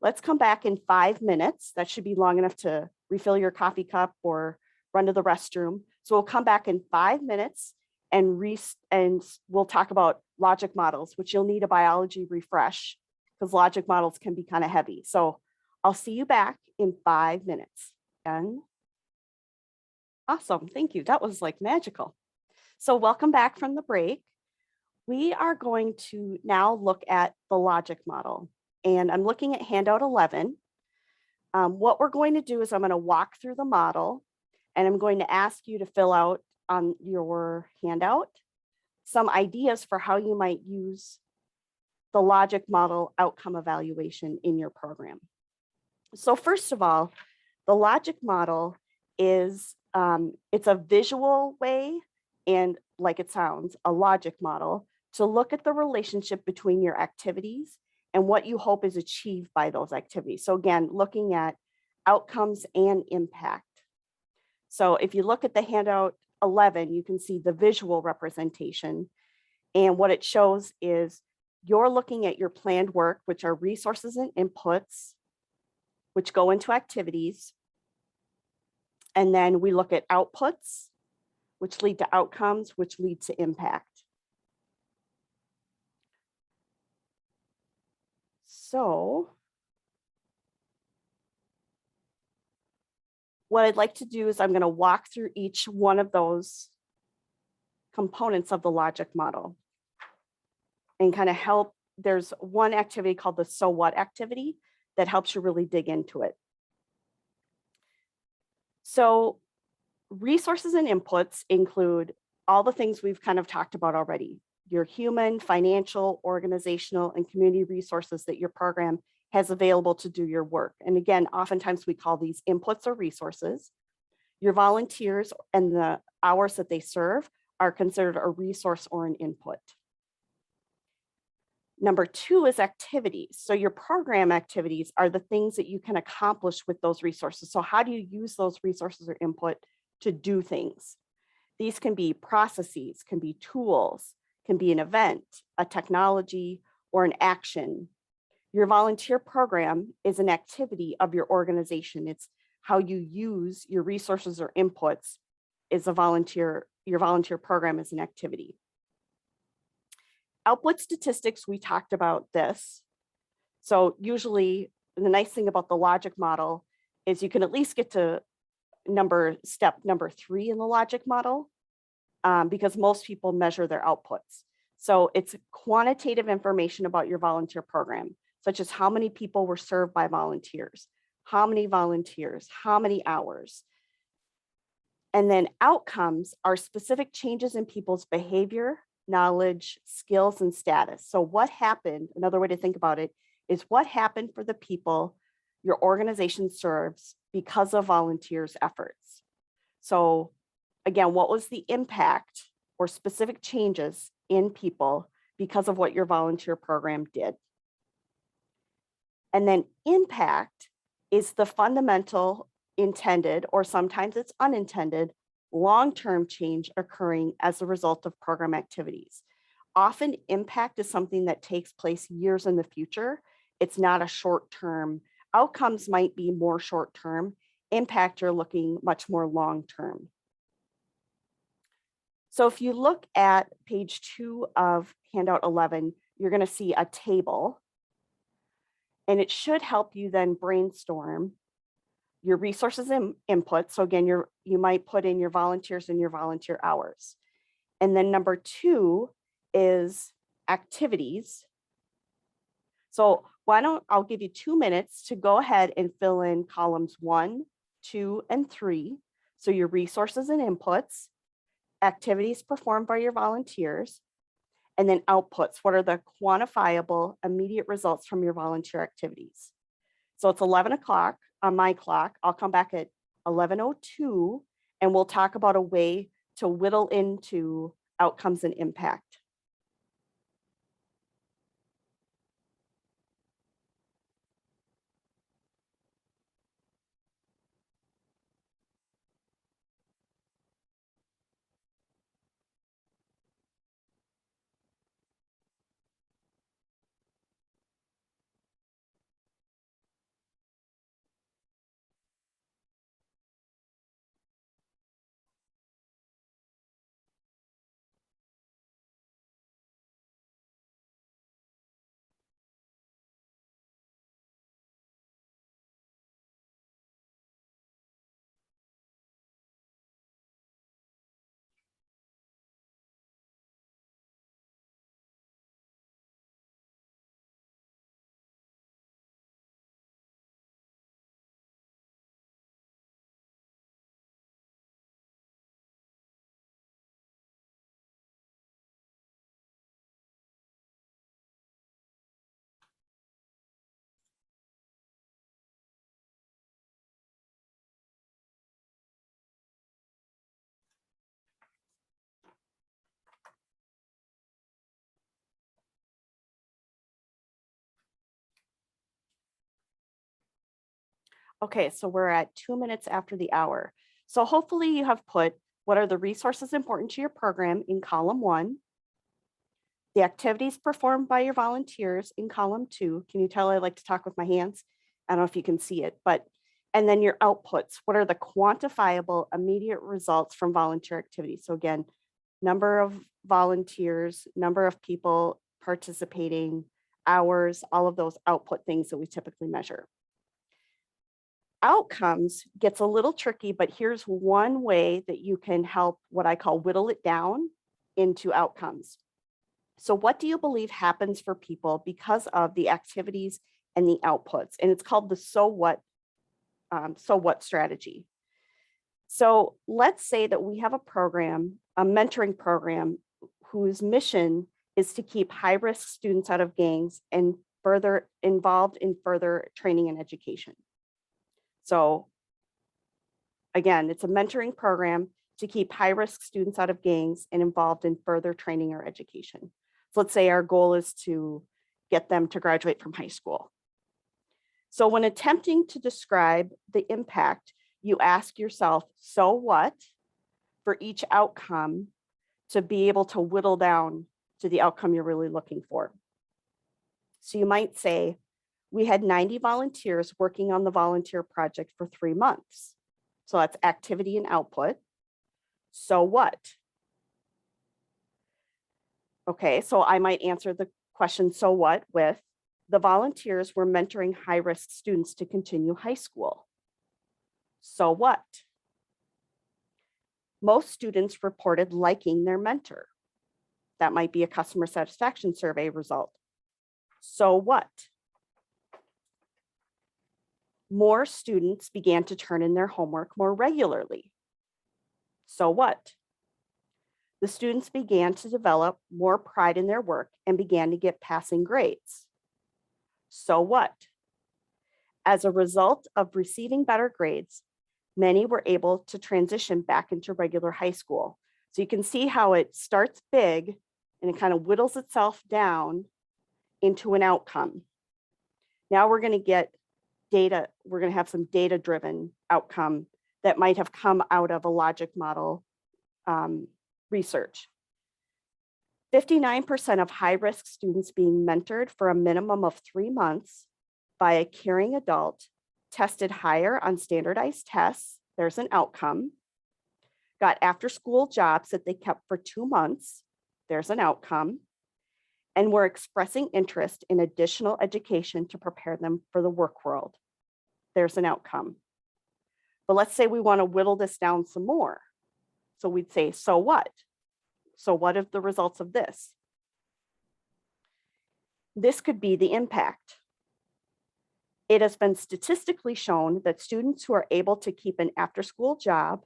Let's come back in 5 minutes. That should be long enough to refill your coffee cup or run to the restroom. So we'll come back in 5 minutes and we'll talk about logic models, which you'll need a biology refresh because logic models can be kind of heavy. So I'll see you back in 5 minutes. And awesome, thank you. That was like magical. So welcome back from the break. We are going to now look at the logic model. And I'm looking at handout 11. What we're going to do is I'm going to walk through the model and I'm going to ask you to fill out on your handout some ideas for how you might use the logic model outcome evaluation in your program. So first of all, the logic model is, it's a visual way and like it sounds, a logic model to look at the relationship between your activities and what you hope is achieved by those activities. So again, looking at outcomes and impact. So if you look at the handout 11, you can see the visual representation. And what it shows is you're looking at your planned work, which are resources and inputs, which go into activities. And then we look at outputs, which lead to outcomes, which lead to impact. So what I'd like to do is I'm going to walk through each one of those components of the logic model and kind of help. There's one activity called the so what activity that helps you really dig into it. So resources and inputs include all the things we've kind of talked about already. Your human, financial, organizational, and community resources that your program has available to do your work. And again, oftentimes we call these inputs or resources. Your volunteers and the hours that they serve are considered a resource or an input. Number two is activities. So your program activities are the things that you can accomplish with those resources. So how do you use those resources or input to do things? These can be processes, can be tools, can be an event, a technology, or an action. Your volunteer program is an activity of your organization. It's how you use your resources or inputs is a volunteer, your volunteer program is an activity. Output statistics, we talked about this. So usually the nice thing about the logic model is you can at least get to step number 3 in the logic model because most people measure their outputs. So it's quantitative information about your volunteer program, such as how many people were served by volunteers, how many hours. And then outcomes are specific changes in people's behavior, knowledge, skills, and status. So what happened, another way to think about it, is what happened for the people your organization serves because of volunteers' efforts. So again, what was the impact or specific changes in people because of what your volunteer program did? And then impact is the fundamental intended, or sometimes it's unintended, long-term change occurring as a result of program activities. Often impact is something that takes place years in the future. It's not a short-term. Outcomes might be more short-term. Impact, you're looking much more long-term. So if you look at page 2 of handout 11, you're going to see a table. And it should help you then brainstorm your resources and inputs. So again, you might put in your volunteers and your volunteer hours. And then number 2 is activities. So I'll give you 2 minutes to go ahead and fill in columns 1, 2, and 3. So your resources and inputs, activities performed by your volunteers, and then outputs. What are the quantifiable immediate results from your volunteer activities? So it's 11 o'clock on my clock. I'll come back at 11:02 and we'll talk about a way to whittle into outcomes and impact. Okay, so we're at 2 minutes after the hour. So hopefully you have put what are the resources important to your program in column 1, the activities performed by your volunteers in column 2. Can you tell I like to talk with my hands? I don't know if you can see it, but, and then your outputs. What are the quantifiable immediate results from volunteer activities? So again, number of volunteers, number of people participating, hours, all of those output things that we typically measure. Outcomes gets a little tricky, but here's one way that you can help what I call whittle it down into outcomes. So what do you believe happens for people because of the activities and the outputs? And it's called the so what strategy. So let's say that we have a program, a mentoring program, whose mission is to keep high-risk students out of gangs and further involved in further training and education. So again, it's a mentoring program to keep high-risk students out of gangs and involved in further training or education. So let's say our goal is to get them to graduate from high school. So when attempting to describe the impact, you ask yourself, so what, for each outcome to be able to whittle down to the outcome you're really looking for. So you might say, we had 90 volunteers working on the volunteer project for 3 months. So that's activity and output. So what? Okay, so I might answer the question, so what, with the volunteers were mentoring high-risk students to continue high school. So what? Most students reported liking their mentor. That might be a customer satisfaction survey result. So what? More students began to turn in their homework more regularly. So what? The students began to develop more pride in their work and began to get passing grades. So what? As a result of receiving better grades, many were able to transition back into regular high school. So you can see how it starts big and it kind of whittles itself down into an outcome. Now we're going to get data, we're going to have some data-driven outcome that might have come out of a logic model research. 59% of high-risk students being mentored for a minimum of 3 months by a caring adult tested higher on standardized tests, there's an outcome, got after-school jobs that they kept for 2 months, there's an outcome, and were expressing interest in additional education to prepare them for the work world. There's an outcome. But let's say we want to whittle this down some more. So we'd say, so what? So what are the results of this? This could be the impact. It has been statistically shown that students who are able to keep an after-school job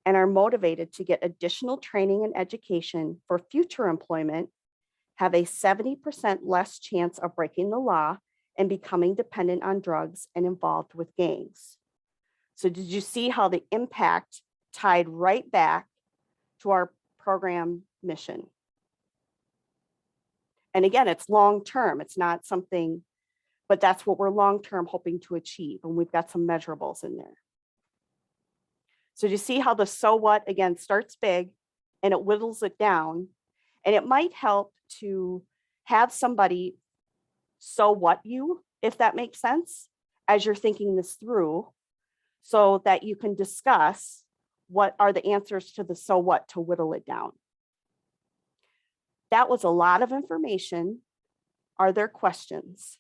and are motivated to get additional training and education for future employment have a 70% less chance of breaking the law and becoming dependent on drugs and involved with gangs. So did you see how the impact tied right back to our program mission? And again, it's long-term, it's not something, but that's what we're long-term hoping to achieve. And we've got some measurables in there. So do you see how the so what, again, starts big and it whittles it down, and it might help to have somebody so what you, if that makes sense, as you're thinking this through, so that you can discuss what are the answers to the so what to whittle it down. That was a lot of information. Are there questions?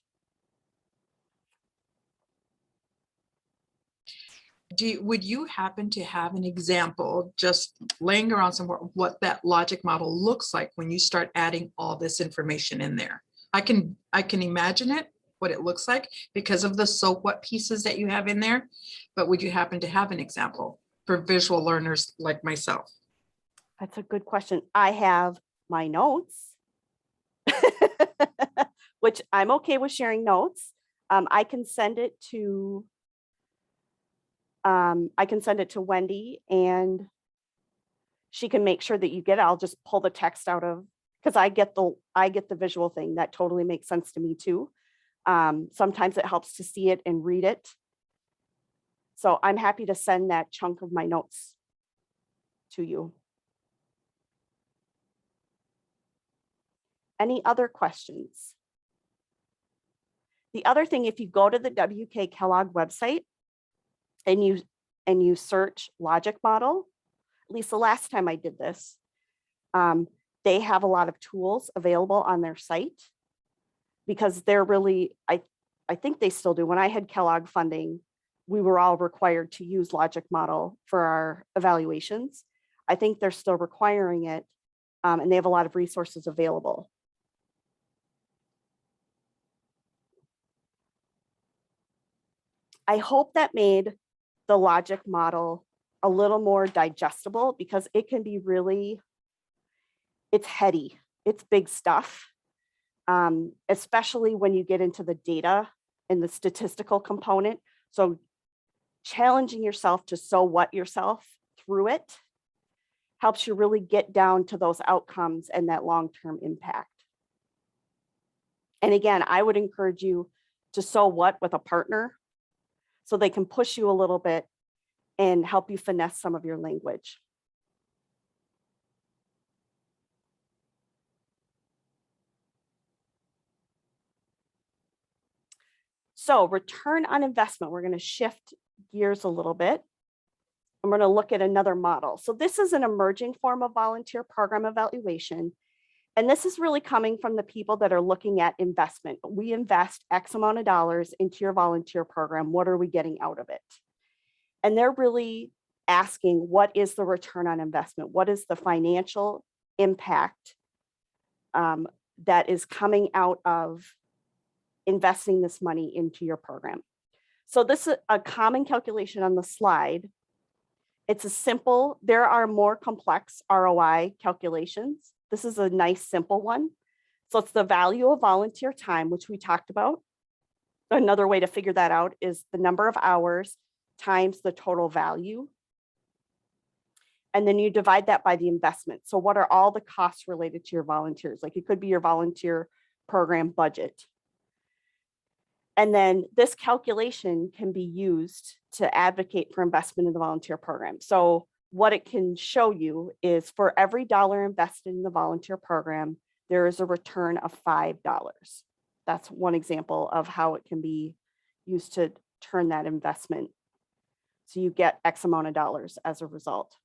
Would you happen to have an example, just laying around somewhere, what that logic model looks like when you start adding all this information in there? I can imagine it, what it looks like, because of the so what pieces that you have in there, but would you happen to have an example for visual learners like myself? That's a good question. I have my notes, which I'm okay with sharing notes. I can send it to Wendy, and she can make sure that you get it. I'll just pull the text out of, because I get the visual thing. That totally makes sense to me too. Sometimes it helps to see it and read it. So I'm happy to send that chunk of my notes to you. Any other questions? The other thing, if you go to the WK Kellogg website and you search logic model, at least the last time I did this, they have a lot of tools available on their site because they're really, I think they still do. When I had Kellogg funding, we were all required to use logic model for our evaluations. I think they're still requiring it, and they have a lot of resources available. I hope that made the logic model a little more digestible because it can be really, it's heady, it's big stuff, especially when you get into the data and the statistical component. So challenging yourself to so what yourself through it helps you really get down to those outcomes and that long-term impact. And again, I would encourage you to so what with a partner so they can push you a little bit and help you finesse some of your language. So return on investment, we're going to shift gears a little bit. I'm going to look at another model. So this is an emerging form of volunteer program evaluation. And this is really coming from the people that are looking at investment. We invest X amount of dollars into your volunteer program. What are we getting out of it? And they're really asking, what is the return on investment? What is the financial impact that is coming out of investing this money into your program? So this is a common calculation on the slide. It's a simple, there are more complex ROI calculations. This is a nice simple one. So it's the value of volunteer time, which we talked about. Another way to figure that out is the number of hours times the total value. And then you divide that by the investment. So what are all the costs related to your volunteers? Like it could be your volunteer program budget. And then this calculation can be used to advocate for investment in the volunteer program. So what it can show you is for every dollar invested in the volunteer program, there is a return of $5. That's one example of how it can be used to turn that investment. So you get X amount of dollars as a result.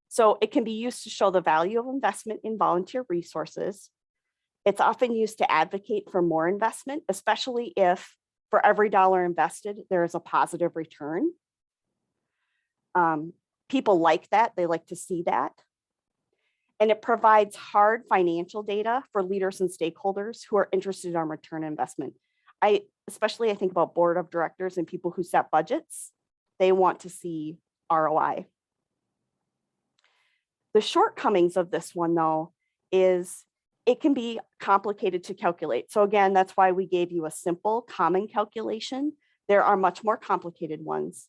So it can be used to show the value of investment in volunteer resources. It's often used to advocate for more investment, especially if for every dollar invested, there is a positive return. People like that, they like to see that. And it provides hard financial data for leaders and stakeholders who are interested in return on investment. I think about board of directors and people who set budgets, they want to see ROI. The shortcomings of this one though, is it can be complicated to calculate. So again, that's why we gave you a simple common calculation. There are much more complicated ones,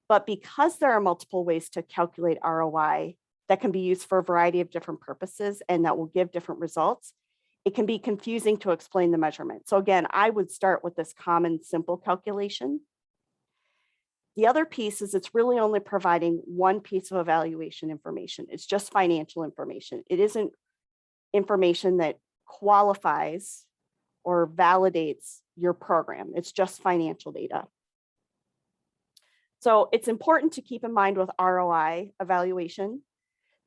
but because there are multiple ways to calculate ROI that can be used for a variety of different purposes and that will give different results, it can be confusing to explain the measurement. So again, I would start with this common simple calculation. The other piece is it's really only providing one piece of evaluation information. It's just financial information. It isn't information that qualifies or validates your program. It's just financial data. So it's important to keep in mind with ROI evaluation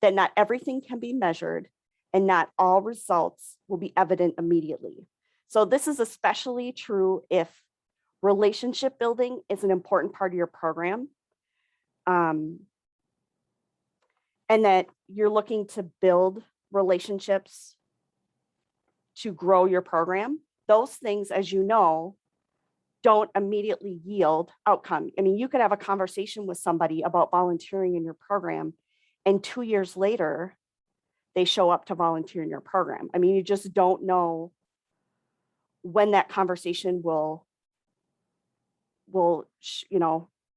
that not everything can be measured and not all results will be evident immediately. So this is especially true if relationship building is an important part of your program, and that you're looking to build relationships to grow your program. Those things, as you know, don't immediately yield outcome. I mean, you could have a conversation with somebody about volunteering in your program, and 2 years later, they show up to volunteer in your program. I mean, you just don't know when that conversation will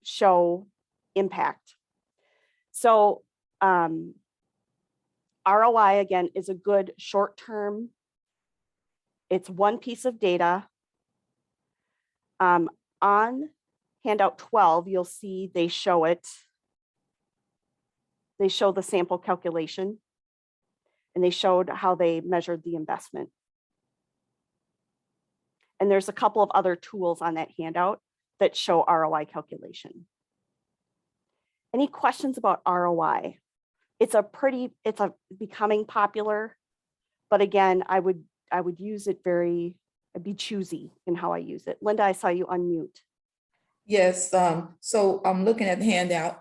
show impact. So ROI, again, is a good short-term, it's one piece of data. On handout 12, you'll see they show it. They show the sample calculation, and they showed how they measured the investment. And there's a couple of other tools on that handout that show ROI calculation. Any questions about ROI? It's becoming popular, but again, I would use it I'd be choosy in how I use it. Linda, I saw you unmute. Yes, so I'm looking at the handout,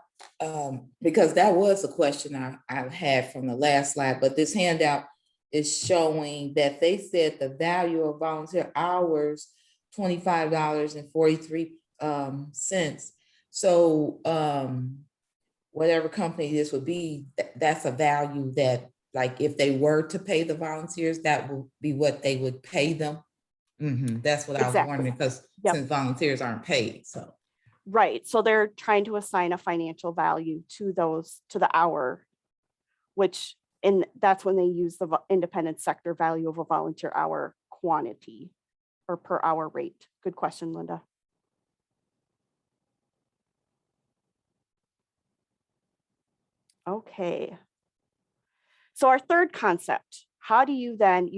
because that was a question I had from the last slide, but this handout is showing that they said the value of volunteer hours, $25.43. So whatever company this would be, that's a value that, like, if they were to pay the volunteers, that would be what they would pay them. That's what I was Exactly. wondering, because Yep. since volunteers aren't paid, so. Right, so they're trying to assign a financial value to the hour, that's when they use the independent sector value of a volunteer hour quantity or per hour rate. Good question, Linda. Okay. So our third concept, how do you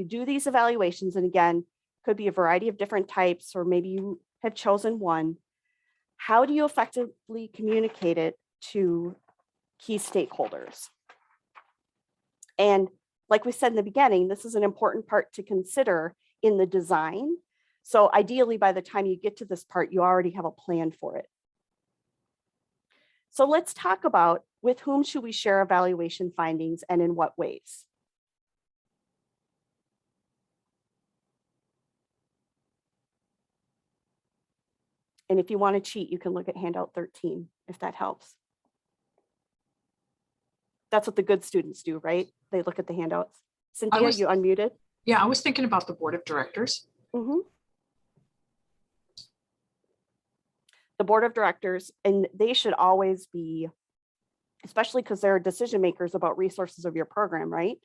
do these evaluations, and again, could be a variety of different types, or maybe you have chosen one. How do you effectively communicate it to key stakeholders? And like we said in the beginning, this is an important part to consider in the design. So ideally, by the time you get to this part, you already have a plan for it. So let's talk about, with whom should we share evaluation findings and in what ways? And if you want to cheat, you can look at handout 13, if that helps. That's what the good students do, right? They look at the handouts. Cynthia, you unmuted? Yeah, I was thinking about the board of directors. The board of directors, and they should always be, especially because they're decision makers about resources of your program, right?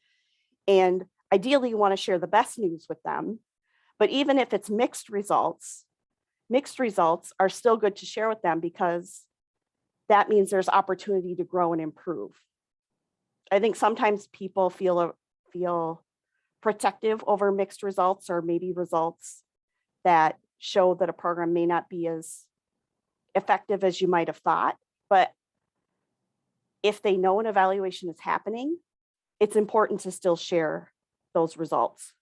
And ideally, you want to share the best news with them. But even if it's mixed results are still good to share with them, because that means there's opportunity to grow and improve. I think sometimes people feel protective over mixed results, or maybe results that show that a program may not be as effective as you might have thought. But if they know an evaluation is happening, it's important to still share those results.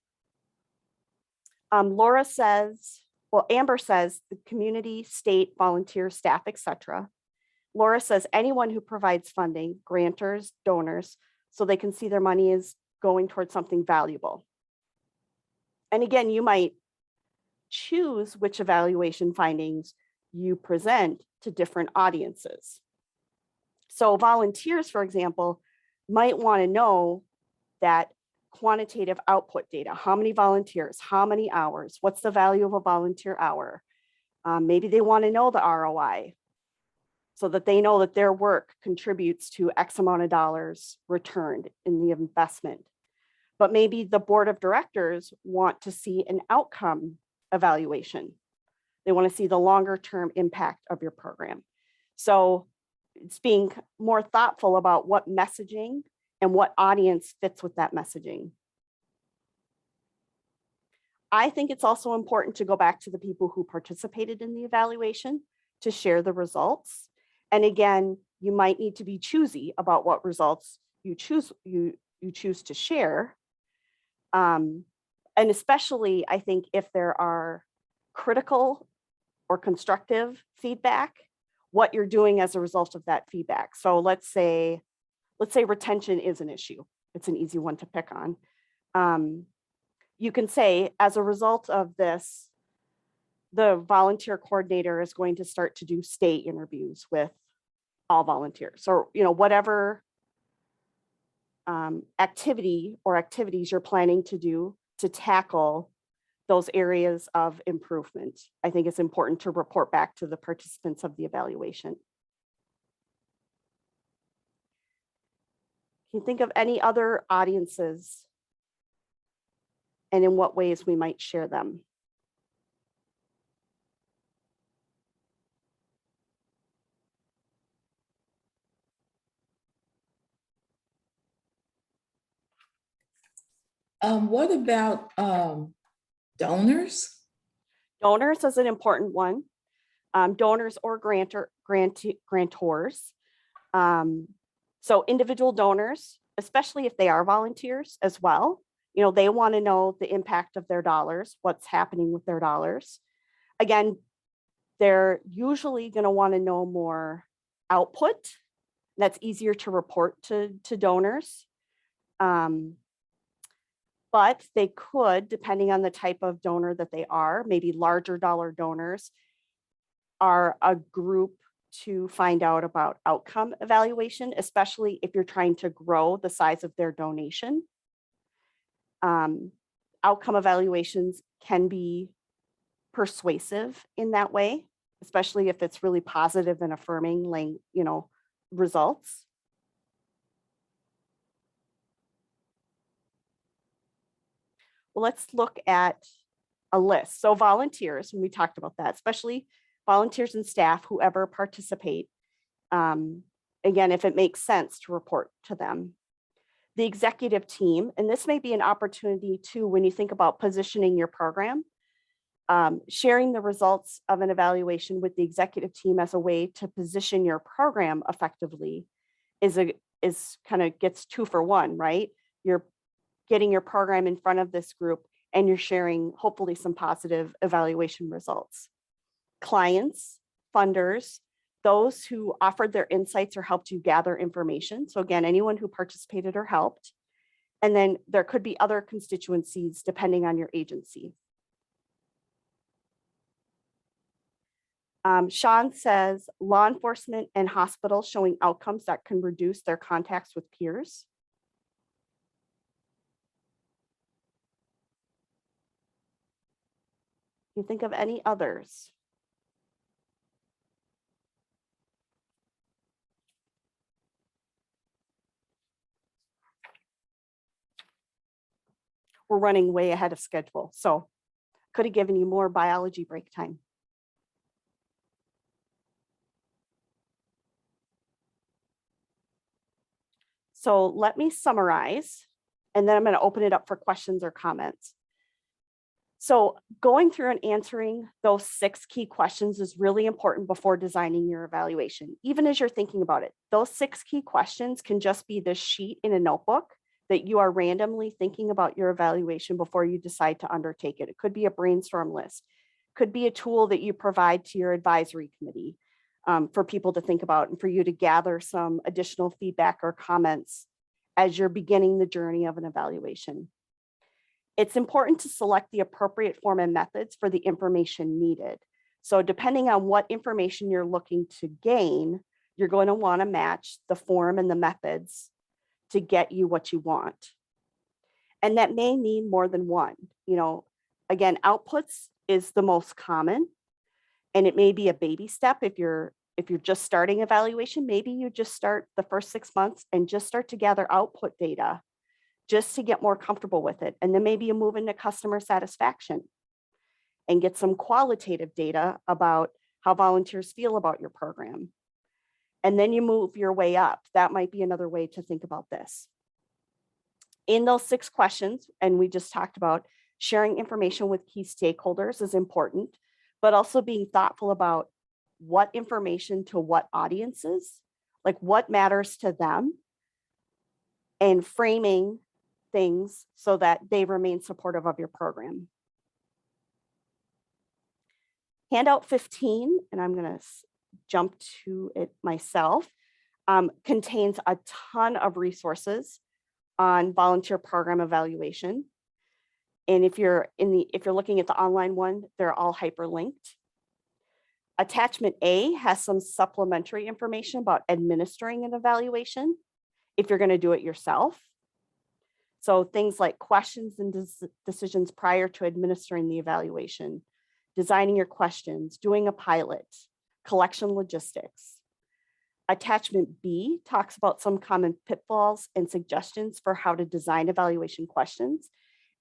Amber says the community, state, volunteer, staff, etc. Laura says anyone who provides funding, grantors, donors, so they can see their money is going towards something valuable. And again, you might choose which evaluation findings you present to different audiences. So volunteers, for example, might want to know that quantitative output data, how many volunteers, how many hours, what's the value of a volunteer hour? Maybe they want to know the ROI, so that they know that their work contributes to X amount of dollars returned in the investment. But maybe the board of directors want to see an outcome evaluation. They want to see the longer term impact of your program. So it's being more thoughtful about what messaging and what audience fits with that messaging. I think it's also important to go back to the people who participated in the evaluation to share the results. And again, you might need to be choosy about what results you choose to share. And especially, I think, if there are critical or constructive feedback, what you're doing as a result of that feedback. So let's say retention is an issue. It's an easy one to pick on. You can say, as a result of this, the volunteer coordinator is going to start to do state interviews with all volunteers, or whatever activity or activities you're planning to do to tackle those areas of improvement. I think it's important to report back to the participants of the evaluation. Can you think of any other audiences and in what ways we might share them? What about donors? Donors is an important one. Donors or grantors. So individual donors, especially if they are volunteers as well, you know, they want to know the impact of their dollars, what's happening with their dollars. Again, they're usually going to want to know more output. That's easier to report to donors. But they could, depending on the type of donor that they are, maybe larger dollar donors are a group to find out about outcome evaluation, especially if you're trying to grow the size of their donation. Outcome evaluations can be persuasive in that way, especially if it's really positive and affirming, you know, results. Well, let's look at a list. So volunteers, when we talked about that, especially volunteers and staff, whoever participate, again, if it makes sense to report to them. The executive team, and this may be an opportunity too, when you think about positioning your program, sharing the results of an evaluation with the executive team as a way to position your program effectively is kind of gets 2 for 1, right? You're getting your program in front of this group and you're sharing hopefully some positive evaluation results. Clients, funders, those who offered their insights or helped you gather information. So again, anyone who participated or helped. And then there could be other constituencies depending on your agency. Sean says law enforcement and hospitals showing outcomes that can reduce their contacts with peers. Can you think of any others? We're running way ahead of schedule, so could have given you more biology break time. So let me summarize, and then I'm going to open it up for questions or comments. So going through and answering those 6 key questions is really important before designing your evaluation. Even as you're thinking about it, those 6 key questions can just be this sheet in a notebook that you are randomly thinking about your evaluation before you decide to undertake it. It could be a brainstorm list, could be a tool that you provide to your advisory committee for people to think about and for you to gather some additional feedback or comments as you're beginning the journey of an evaluation. It's important to select the appropriate form and methods for the information needed. So depending on what information you're looking to gain, you're going to want to match the form and the methods to get you what you want. And that may need more than one. You know, again, outputs is the most common, and it may be a baby step if you're just starting evaluation. Maybe you just start the first 6 months and just start to gather output data just to get more comfortable with it. And then maybe you move into customer satisfaction and get some qualitative data about how volunteers feel about your program. And then you move your way up. That might be another way to think about this. In those 6 questions, and we just talked about sharing information with key stakeholders is important, but also being thoughtful about what information to what audiences, like what matters to them, and framing things so that they remain supportive of your program. Handout 15, and I'm going to jump to it myself, contains a ton of resources on volunteer program evaluation. And if you're looking at the online one, they're all hyperlinked. Attachment A has some supplementary information about administering an evaluation if you're going to do it yourself. So things like questions and decisions prior to administering the evaluation, designing your questions, doing a pilot, collection logistics. Attachment B talks about some common pitfalls and suggestions for how to design evaluation questions.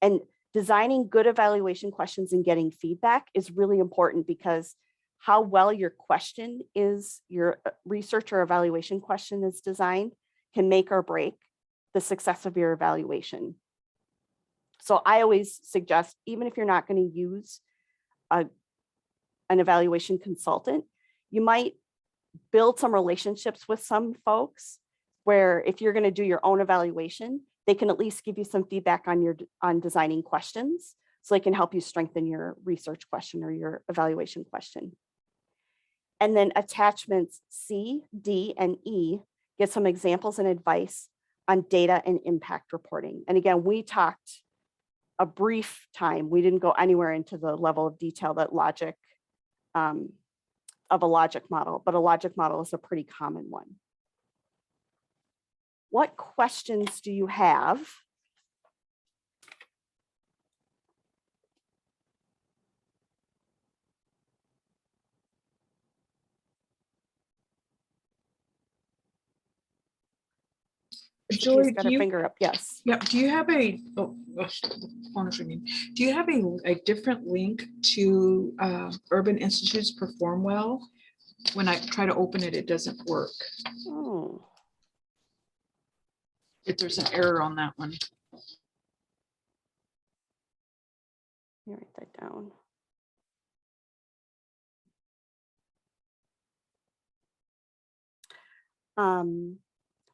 And designing good evaluation questions and getting feedback is really important, because how well your question is, your research or evaluation question is designed, can make or break the success of your evaluation. So I always suggest, even if you're not going to use an evaluation consultant, you might build some relationships with some folks where if you're going to do your own evaluation, they can at least give you some feedback on designing questions, so they can help you strengthen your research question or your evaluation question. And then attachments C, D, and E give some examples and advice on data and impact reporting. And again, we talked a brief time. We didn't go anywhere into the level of detail that logic of a logic model, but a logic model is a pretty common one. What questions do you have? Joy, She's got her finger up, yes. yeah, do you have a, oh, gosh, the phone is ringing. Do you have a different link to Urban Institute's Perform Well? When I try to open it, it doesn't work. Oh, If there's an error on that one. let me write that down.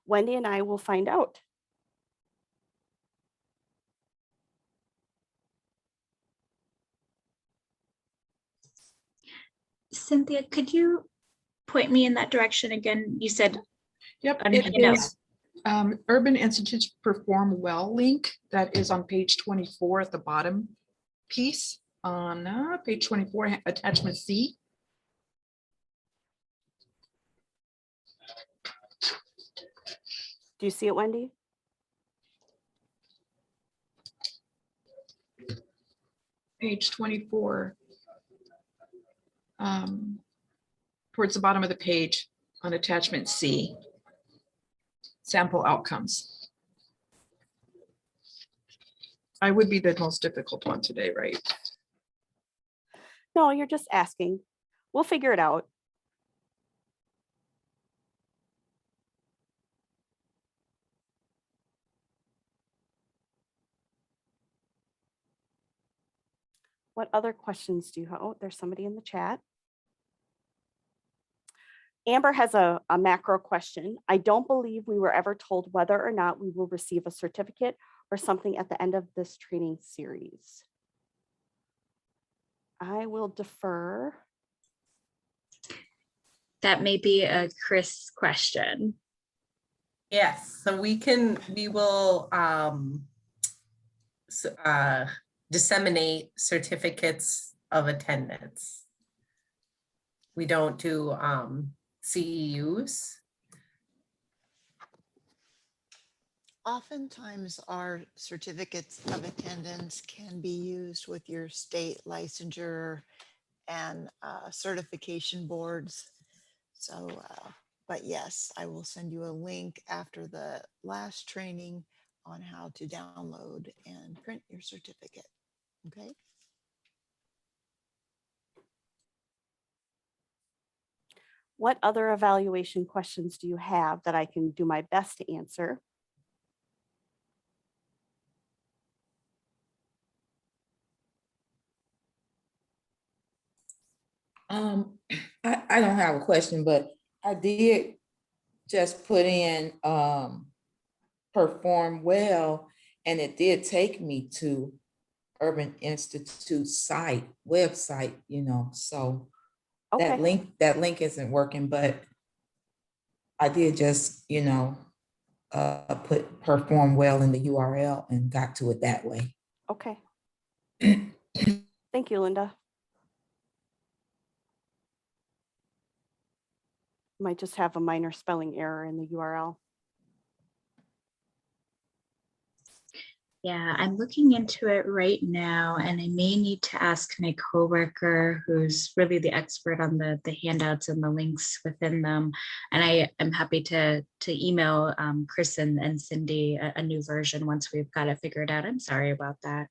Wendy and I will find out. Cynthia, could you point me in that direction again? You said Yep, on it handout. is Urban Institute's Perform Well link that is on page 24 at the bottom piece on page 24, attachment C. Do you see it, Wendy? Page 24. Towards the bottom of the page on attachment C. Sample outcomes. I would be the most difficult one today, right? No, you're just asking. We'll figure it out. What other questions do you have? Oh, there's somebody in the chat. Amber has a macro question. I don't believe we were ever told whether or not we will receive a certificate or something at the end of this training series. I will defer. That may be a Chris question. Yes, so we will disseminate certificates of attendance. We don't do CEUs. Oftentimes, our certificates of attendance can be used with your state licensure and certification boards. So, but yes, I will send you a link after the last training on how to download and print your certificate. Okay. What other evaluation questions do you have that I can do my best to answer? I don't have a question, but I did just put in Perform Well, and it did take me to Urban Institute website, so Okay. that link isn't working, but I did just, put Perform Well in the URL and got to it that way. Okay. Thank you, Linda. Might just have a minor spelling error in the URL. Yeah, I'm looking into it right now, and I may need to ask my coworker, who's really the expert on the handouts and the links within them. And I am happy to email Chris and Cindy a new version once we've got it figured out. I'm sorry about that.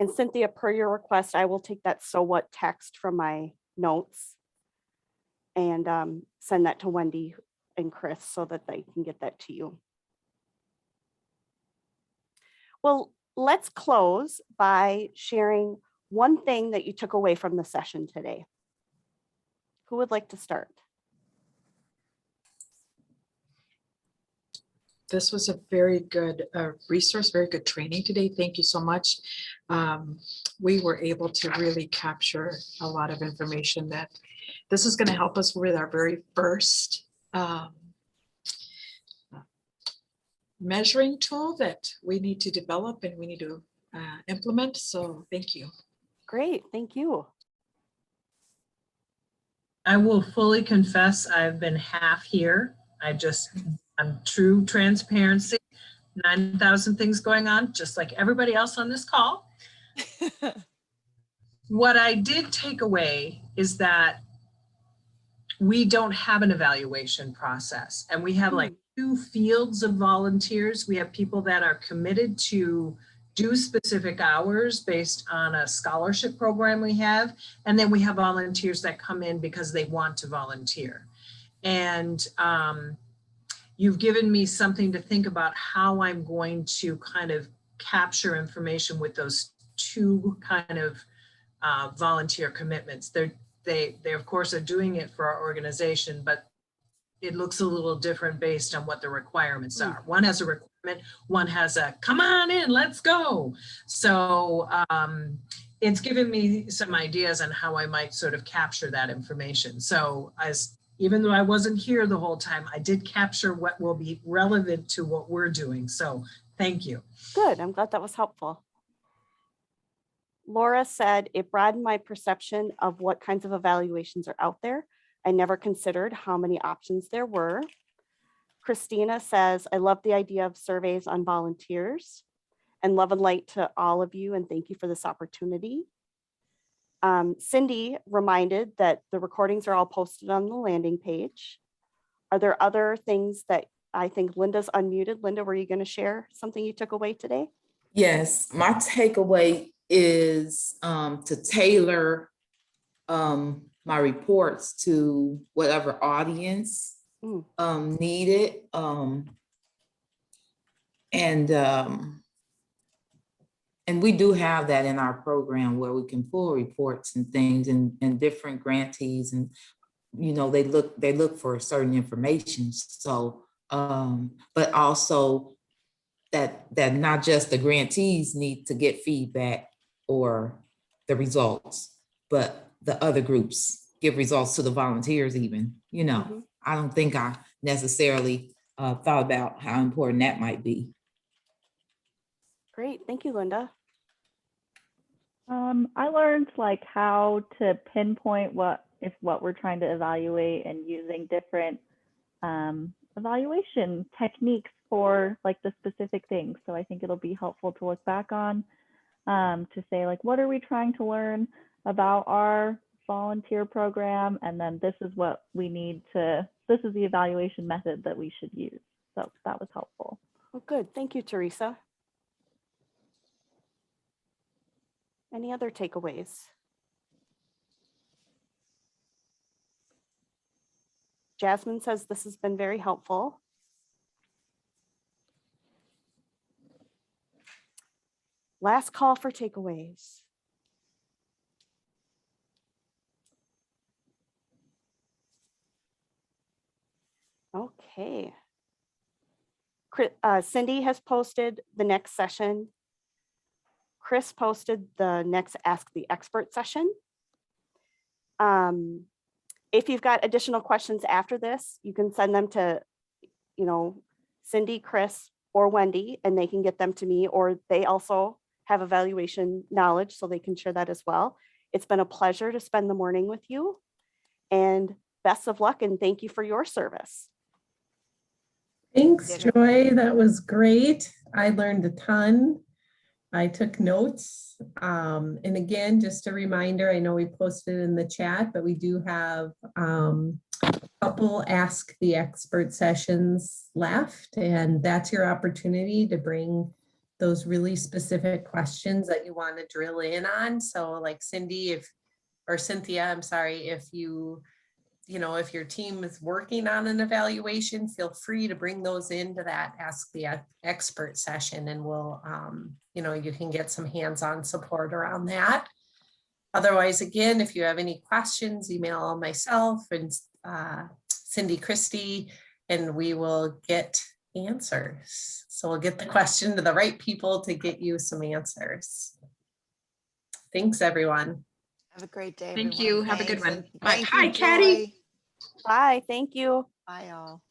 And Cynthia, per your request, I will take that so what text from my notes and send that to Wendy and Chris so that they can get that to you. Well, let's close by sharing one thing that you took away from the session today. Who would like to start? This was a very good resource, very good training today. Thank you so much. We were able to really capture a lot of information that this is going to help us with our very first measuring tool that we need to develop and we need to implement. So thank you. Great, thank you. I will fully confess I've been half here. I'm true transparency, 9,000 things going on, just like everybody else on this call. What I did take away is that we don't have an evaluation process, and we have like two fields of volunteers. We have people that are committed to do specific hours based on a scholarship program we have, and then we have volunteers that come in because they want to volunteer. And you've given me something to think about how I'm going to kind of capture information with those two kind of volunteer commitments. They of course are doing it for our organization, but it looks a little different based on what the requirements are. One has a requirement, one has a come on in, let's go. So it's given me some ideas on how I might sort of capture that information. So even though I wasn't here the whole time, I did capture what will be relevant to what we're doing. So thank you. Good, I'm glad that was helpful. Laura said, it broadened my perception of what kinds of evaluations are out there. I never considered how many options there were. Christina says, I love the idea of surveys on volunteers, and love and light to all of you, and thank you for this opportunity. Cindy reminded that the recordings are all posted on the landing page. Are there other things that I think Linda's unmuted? Linda, were you going to share something you took away today? Yes, my takeaway is to tailor my reports to whatever audience needed. And we do have that in our program where we can pull reports and things and different grantees, and you know, they look for certain information. So but also that not just the grantees need to get feedback or the results, but the other groups give results to the volunteers even, you know. I don't think I necessarily thought about how important that might be. Great, thank you, Linda. I learned like how to pinpoint what we're trying to evaluate and using different evaluation techniques for like the specific things. So I think it'll be helpful to look back on to say like, what are we trying to learn about our volunteer program? And then this is what we need to, this is the evaluation method that we should use. So that was helpful. Well, good. Thank you, Teresa. Any other takeaways? Jasmine says this has been very helpful. Last call for takeaways. Okay. Cindy has posted the next session. Chris posted the next Ask the Expert session. If you've got additional questions after this, you can send them to, you know, Cindy, Chris, or Wendy, and they can get them to me, or they also have evaluation knowledge, so they can share that as well. It's been a pleasure to spend the morning with you, and best of luck, and thank you for your service. Thanks, Joy. That was great. I learned a ton. I took notes. And again, just a reminder, I know we posted in the chat, but we do have a couple Ask the Expert sessions left, and that's your opportunity to bring those really specific questions that you want to drill in on. So like Cindy, Cynthia, I'm sorry, if you you know, if your team is working on an evaluation, feel free to bring those into that Ask the Expert session, and we'll, you know, you can get some hands-on support around that. Otherwise, again, if you have any questions, email myself and Cindy Christie, and we will get answers. So we'll get the question to the right people to get you some answers. Thanks, everyone. Have a great day. Thank everyone. you. Have a good Thanks, one. and Bye. thank Hi, you, Caddy. Joy. Bye, thank you. Bye, all.